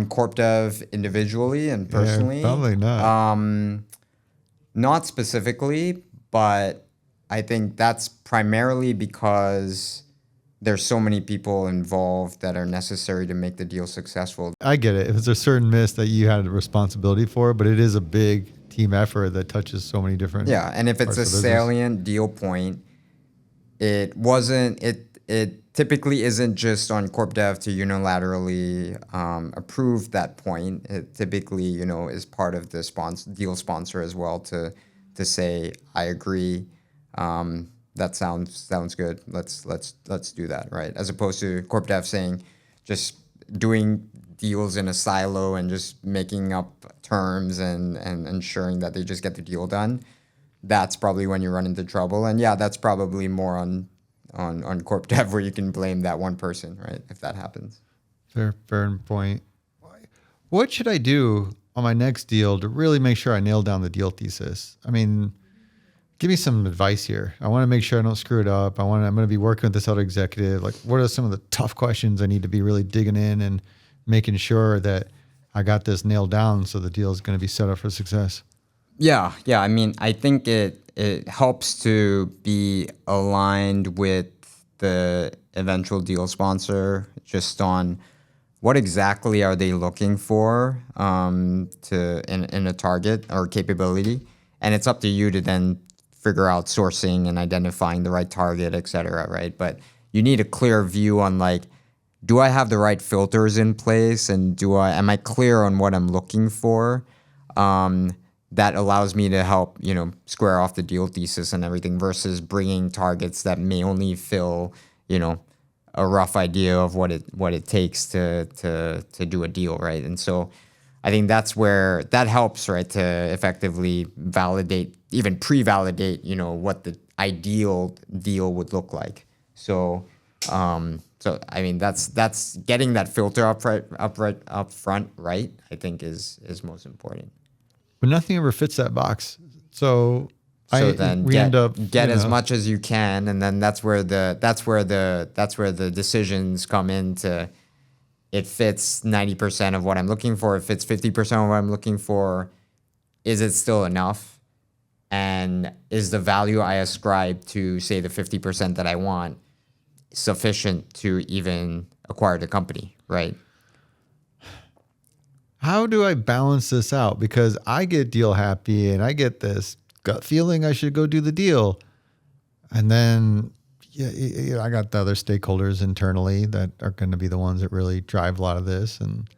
corp dev individually and personally, probably not. Not specifically, but I think that's primarily because there's so many people involved that are necessary to make the deal successful. I get it. If it's a certain miss that you had a responsibility for, but it is a big team effort that touches so many different. Yeah, and if it's parts a of the business. salient deal point, it typically isn't just on corp dev to unilaterally approve that point. It typically, is part of the deal sponsor as well to say, I agree. That sounds good. Let's do that, right? As opposed to corp dev saying, just doing deals in a silo and just making up terms and ensuring that they just get the deal done. That's probably when you run into trouble. And yeah, that's probably more on corp dev where you can blame that one person, right? If that happens. Fair point. What should I do on my next deal to really make sure I nail down the deal thesis? I mean, give me some advice here. I want to make sure I don't screw it up. I'm going to be working with this other executive. Like, what are some of the tough questions I need to be really digging in and making sure that I got this nailed down so the deal is going to be set up for success? Yeah. I mean, I think it helps to be aligned with the eventual deal sponsor just on what exactly are they looking for in a target or capability. And it's up to you to then figure out sourcing and identifying the right target, et cetera, right? But you need a clear view on like, do I have the right filters in place, and am I clear on what I'm looking for? That allows me to help, square off the deal thesis and everything versus bringing targets that may only fill, a rough idea of what it takes to do a deal, right? And so I think that's where that helps, right, to effectively validate, even pre-validate, what the ideal deal would look like. So I mean, that's getting that filter up front, right? I think is most important. But nothing ever fits that box. So then we end up get as much as you can, and then that's where the decisions come into. It fits 90% of what I'm looking for. It fits 50% of what I'm looking for. Is it still enough? And is the value I ascribe to, say, the 50% that I want sufficient to even acquire the company, right? How do I balance this out? Because I get deal happy and I get this gut feeling I should go do the deal. And then I got the other stakeholders internally that are going to be the ones that really drive a lot of this. And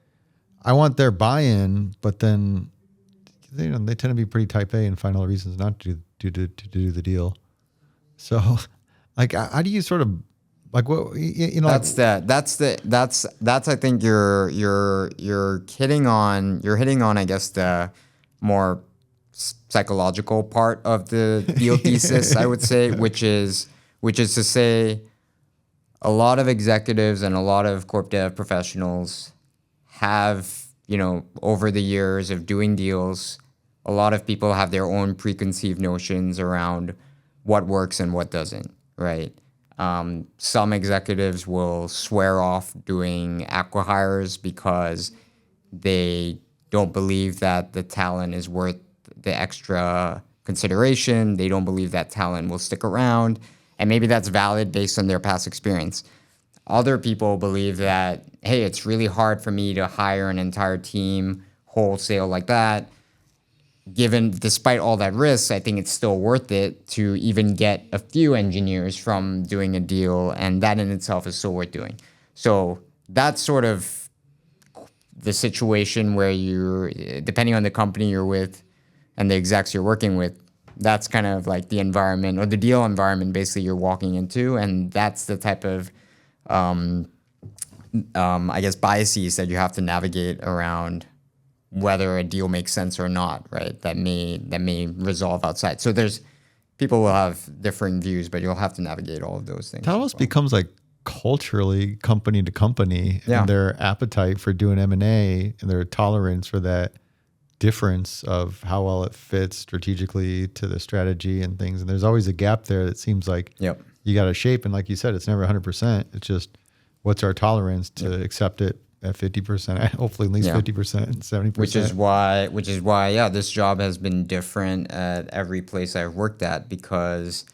I want their buy-in, but then they tend to be pretty type A and find all the reasons not to do the deal. So like, how do you sort of like what That's I think you're hitting on I guess the more psychological part of the deal thesis, I would say, which is to say a lot of executives and a lot of corp dev professionals have, over the years of doing deals, a lot of people have their own preconceived notions around what works and what doesn't, right? Some executives will swear off doing acqui-hires because they don't believe that the talent is worth the extra consideration. They don't believe that talent will stick around. And maybe that's valid based on their past experience. Other people believe that, hey, it's really hard for me to hire an entire team wholesale like that. Despite all that risk, I think it's still worth it to even get a few engineers from doing a deal, and that in itself is still worth doing. So that's sort of the situation where you're, depending on the company you're with and the execs you're working with, that's kind of like the environment or the deal environment basically you're walking into, and that's the type of, I guess, biases that you have to navigate around whether a deal makes sense or not, right? That may resolve outside. So people will have differing views, but you'll have to navigate all of those things. That almost becomes like culturally company to company and their appetite for doing M&A and their tolerance for that difference of how well it fits strategically to the strategy and things. And there's always a gap there that seems like you got to shape. And like you said, it's never 100%. It's just what's our tolerance to accept it at 50%, hopefully at least 50%, 70%. Which is why, this job has been different at every place I've worked at, because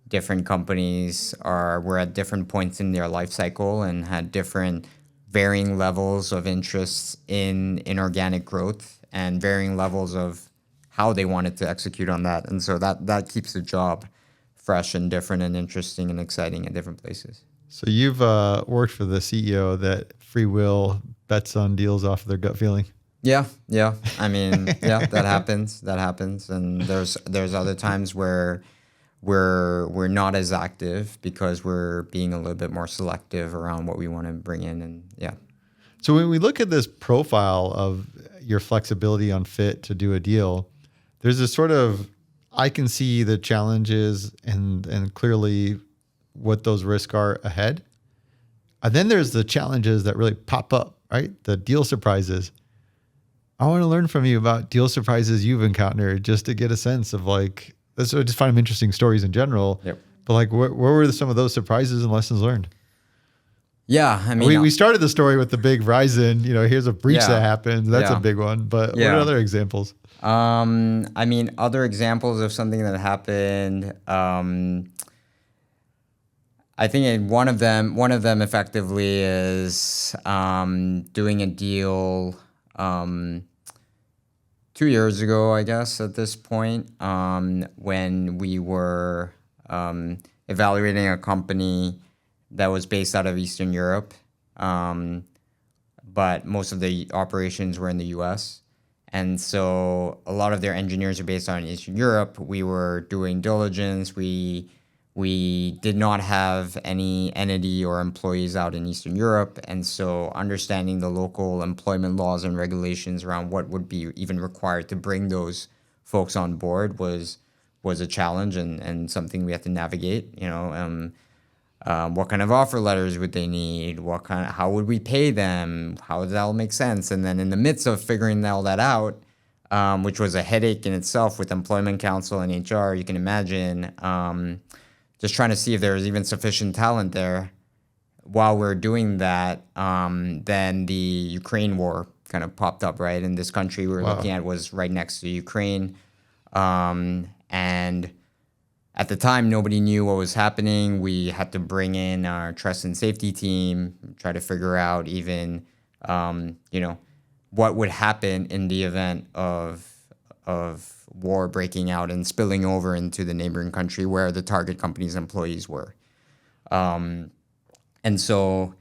different companies were at different points in their life cycle and had different varying levels of interest in inorganic growth and varying levels of how they wanted to execute on that. And so that keeps the job fresh and different and interesting and exciting in different places. So you've worked for the CEO that free will bets on deals off of their gut feeling. Yeah. I mean, yeah, that happens. And there's other times where we're not as active because we're being a little bit more selective around what we want to bring in. And yeah. So when we look at this profile of your flexibility on fit to do a deal, there's this sort of, I can see the challenges and clearly what those risks are ahead. And then there's the challenges that really pop up, right? The deal surprises. I want to learn from you about deal surprises you've encountered just to get a sense of like, I just find them interesting stories in general. Yep. But like, where were some of those surprises and lessons learned? Yeah, I mean, we started the story with the big Verizon, here's a breach Yeah. that happened. That's Yeah. a big one. But Yeah. what are other examples? I mean, other examples of something that happened. I think one of them effectively is doing a deal 2 years ago, I guess, at this point, when we were evaluating a company that was based out of Eastern Europe, but most of the operations were in the US. And so a lot of their engineers are based out in Eastern Europe. We were doing diligence. We did not have any entity or employees out in Eastern Europe. And so understanding the local employment laws and regulations around what would be even required to bring those folks on board was a challenge and something we had to navigate. What kind of offer letters would they need? How would we pay them? How would that all make sense? And then in the midst of figuring all that out, which was a headache in itself with employment counsel and HR, you can imagine, just trying to see if there was even sufficient talent there. While we're doing that, then the Ukraine war kind of popped up, right? And this country we were looking at was right next to Ukraine. And at the time, nobody knew what was happening. We had to bring in our trust and safety team, try to figure out even, what would happen in the event of war breaking out and spilling over into the neighboring country where the target company's employees were. And so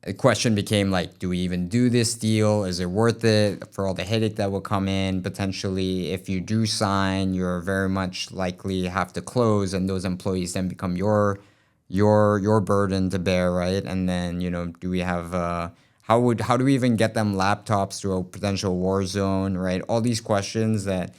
the question became like, do we even do this deal? Is it worth it for all the headache that will come in? Potentially, if you do sign, you're very much likely have to close, and those employees then become your burden to bear, right? And then, do we have how do we even get them laptops to a potential war zone, right? All these questions that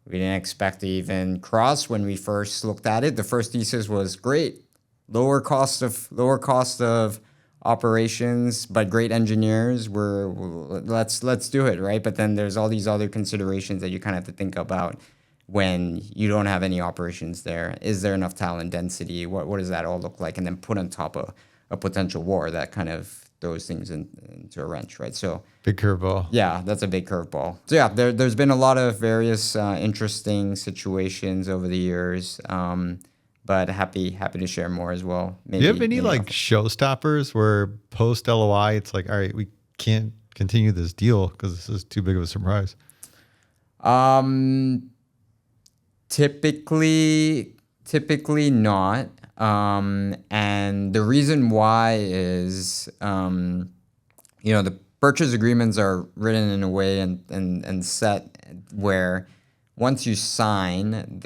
we didn't expect to even cross when we first looked at it. The first thesis was great, lower cost of operations, but great engineers. Let's do it, right? But then there's all these other considerations that you kind of have to think about when you don't have any operations there. Is there enough talent density? What does that all look like? And then put on top of a potential war that kind of throws things into a wrench, right? So Big curveball. yeah, that's a big curveball. So yeah, there's been a lot of various interesting situations over the years. But happy to share more as well. Do you have any like showstoppers where post LOI it's like, all right, we can't continue this deal because this is too big of a surprise? Typically not. And the reason why is, the purchase agreements are written in a way and set where once you sign,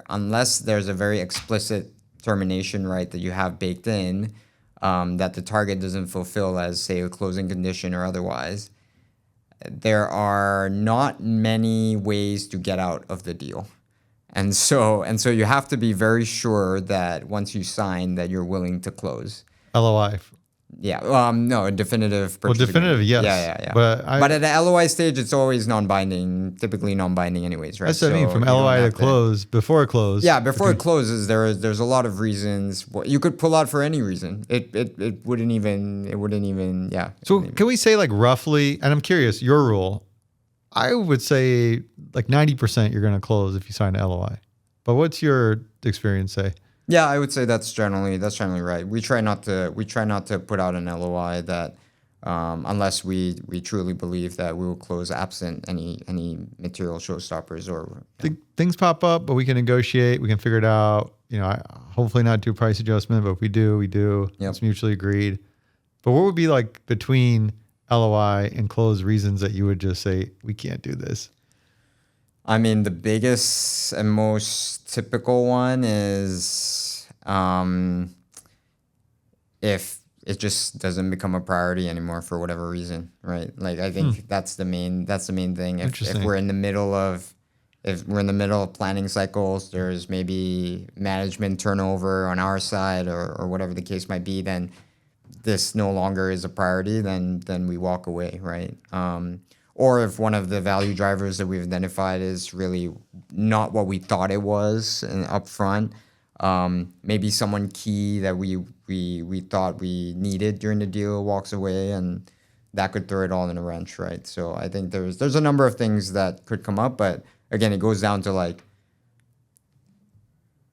unless there's a very explicit termination right that you have baked in, that the target doesn't fulfill as, say, a closing condition or otherwise, there are not many ways to get out of the deal. And so you have to be very sure that once you sign that you're willing to close. LOI. Yeah. No, a definitive purchase definitive, agreement. yes. Yeah. But at the LOI stage, it's always non-binding, typically non-binding anyways, right? That's what I mean, from LOI to close, before close. Yeah, before it closes, there's a lot of reasons. You could pull out for any reason. It wouldn't even, yeah. So can we say like roughly, and I'm curious, your rule, I would say like 90% you're going to close if you sign an LOI. But what's your experience say? Yeah, I would say that's generally right. We try not to put out an LOI that unless we truly believe that we will close absent any material showstoppers or Things pop up, but we can negotiate. We can figure it out. Hopefully not do a price adjustment, but if we do, we do. Yep. It's mutually agreed. But what would be like between LOI and close reasons that you would just say, we can't do this? I mean, the biggest and most typical one is if it just doesn't become a priority anymore for whatever reason, right? Like I think that's the main thing. If we're in the middle of planning cycles, there's maybe management turnover on our side or whatever the case might be, then this no longer is a priority, then we walk away, right? Or if one of the value drivers that we've identified is really not what we thought it was up front, maybe someone key that we thought we needed during the deal walks away, and that could throw it all in a wrench, right? So I think there's a number of things that could come up, but again, it goes down to like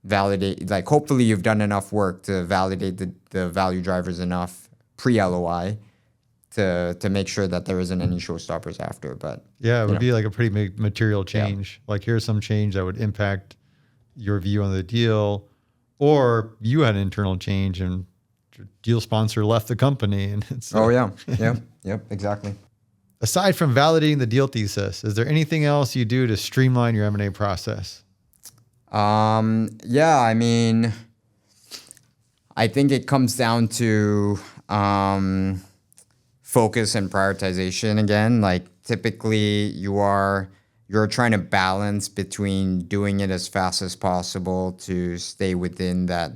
validate, like hopefully you've done enough work to validate the value drivers enough pre-LOI to make sure that there isn't any showstoppers after. But yeah, it would be like a pretty big material change. Yeah. Like here's some change that would impact your view on the deal, or you had an internal change and your deal sponsor left the company. And it's yep, exactly. Aside from validating the deal thesis, is there anything else you do to streamline your M&A process? Yeah, I mean, I think it comes down to focus and prioritization again. Like typically you're trying to balance between doing it as fast as possible to stay within that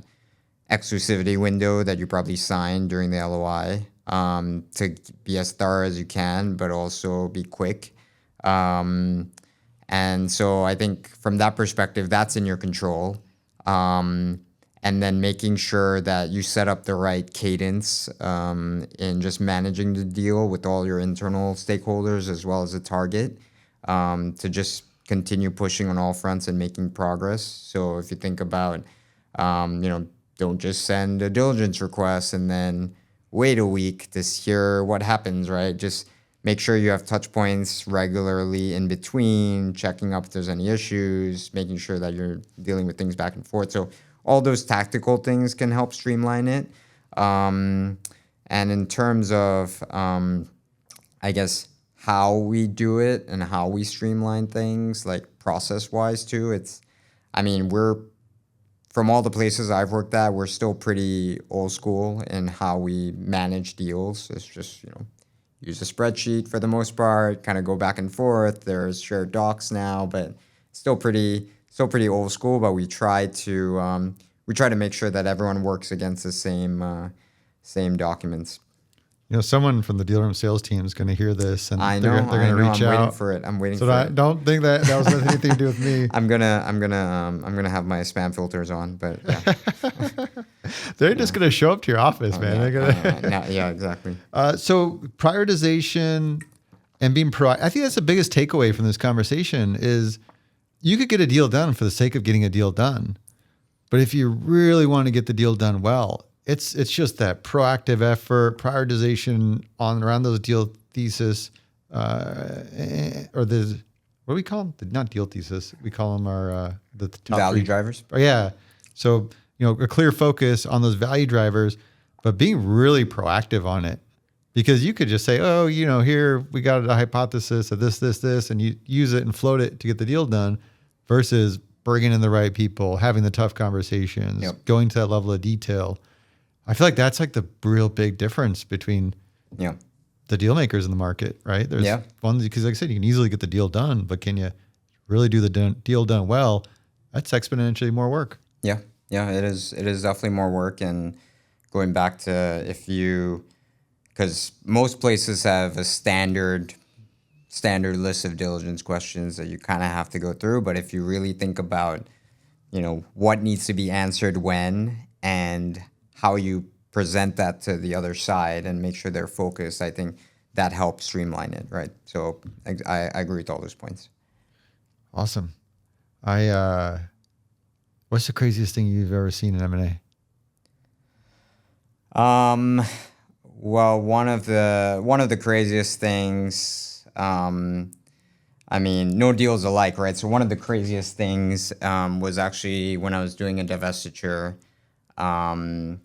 exclusivity window that you probably signed during the LOI, to be as thorough as you can, but also be quick. And so I think from that perspective, that's in your control. And then making sure that you set up the right cadence in just managing the deal with all your internal stakeholders as well as the target, to just continue pushing on all fronts and making progress. So if you think about, don't just send a diligence request and then wait a week to hear what happens, right? Just make sure you have touch points regularly in between, checking up if there's any issues, making sure that you're dealing with things back and forth. So all those tactical things can help streamline it. And in terms of, I guess, how we do it and how we streamline things, like process-wise too, from all the places I've worked at, we're still pretty old school in how we manage deals. It's just, use a spreadsheet for the most part, kind of go back and forth. There's shared docs now, but still pretty old school. But we try to make sure that everyone works against the same documents. Someone from the deal room sales team is going to hear this, and I know, they're going to reach out. I'm waiting for it. I'm waiting. So I don't think that was anything to do with me. I'm gonna have my spam filters on, but yeah. They're just going to show up to your office, man. Yeah, exactly. So prioritization and being proactive. I think that's the biggest takeaway from this conversation is you could get a deal done for the sake of getting a deal done. But if you really want to get the deal done well, it's just that proactive effort, prioritization around those deal thesis, or the, what do we call them? Not deal thesis. We call them our the top value three drivers. Oh, yeah. So a clear focus on those value drivers, but being really proactive on it, because you could just say, oh, here we got a hypothesis of this, and you use it and float it to get the deal done, versus bringing in the right people, having the tough conversations, going to that level of detail. I feel like that's like the real big difference between the deal makers in the market, right? There's ones, because like I said, you can easily get the deal done, but can you really do the deal done well? That's exponentially more work. Yeah, it is definitely more work. And going back to because most places have a standard list of diligence questions that you kind of have to go through. But if you really think about, what needs to be answered when and how you present that to the other side and make sure they're focused, I think that helps streamline it, right? So I agree with all those points. Awesome. What's the craziest thing you've ever seen in M&A? Well, one of the craziest things, I mean, no deals alike, right? So one of the craziest things was actually when I was doing a divestiture. I don't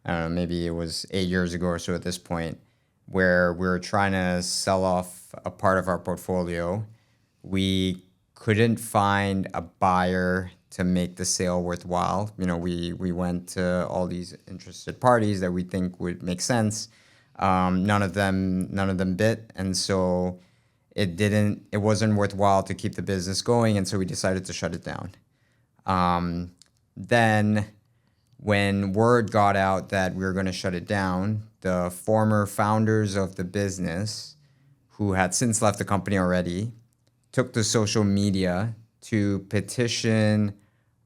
know, maybe it was 8 years ago or so at this point, where we were trying to sell off a part of our portfolio. We couldn't find a buyer to make the sale worthwhile. We went to all these interested parties that we think would make sense. None of them bit, and so it wasn't worthwhile to keep the business going, and so we decided to shut it down. Then when word got out that we were going to shut it down, the former founders of the business, who had since left the company already, took to social media to petition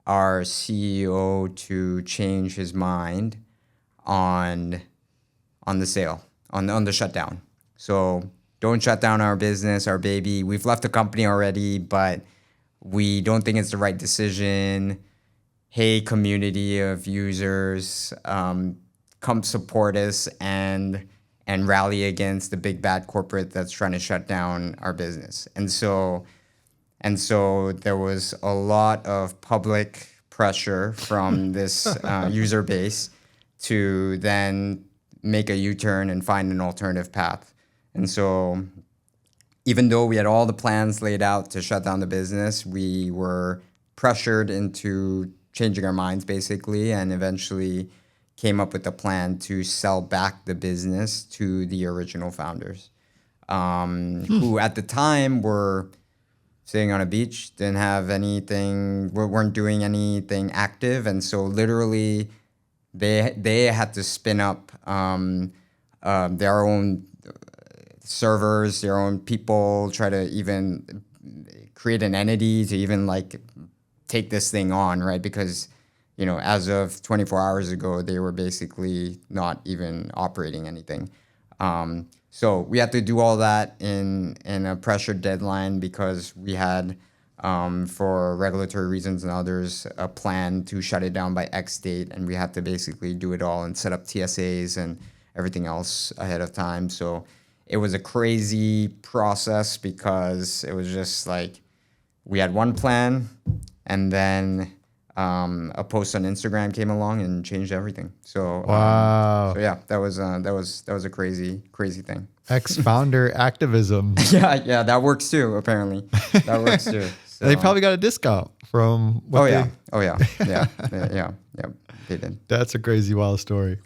our CEO to change his mind on the sale, on the shutdown. So don't shut down our business, our baby. We've left the company already, but we don't think it's the right decision. Hey, community of users, come support us and rally against the big bad corporate that's trying to shut down our business. And so there was a lot of public pressure from this user base to then make a U-turn and find an alternative path. And so even though we had all the plans laid out to shut down the business, we were pressured into changing our minds, basically, and eventually came up with a plan to sell back the business to the original founders, who at the time were sitting on a beach, didn't have anything, weren't doing anything active, and so literally they had to spin up their own servers, their own people, try to even create an entity to even like take this thing on, right? Because, as of 24 hours ago, they were basically not even operating anything. So we had to do all that in a pressured deadline because we had, for regulatory reasons and others, a plan to shut it down by X date, and we had to basically do it all and set up TSAs and everything else ahead of time. So it was a crazy process because it was just like we had one plan, and then a post on Instagram came along and changed everything. So wow. So yeah, that was a crazy thing. Ex-founder activism. Yeah, that works too. Apparently, that works too. So. They probably got a discount from. What yeah, they did. That's a crazy wild story.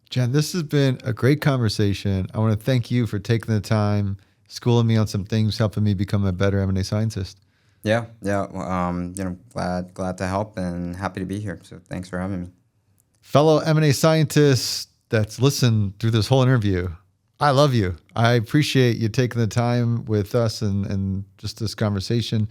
Jann, this has been a great conversation. I want to thank you for taking the time, schooling me on some things, helping me become a better M&A scientist. Yeah. Glad to help and happy to be here. So thanks for having me. Fellow M&A scientists that's listened through this whole interview, I love you. I appreciate you taking the time with us and just this conversation.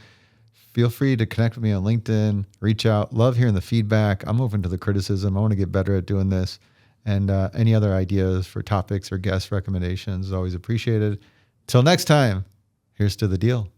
Feel free to connect with me on LinkedIn, reach out. Love hearing the feedback. I'm open to the criticism. I want to get better at doing this. And any other ideas for topics or guest recommendations is always appreciated. Till next time, here's to the deal.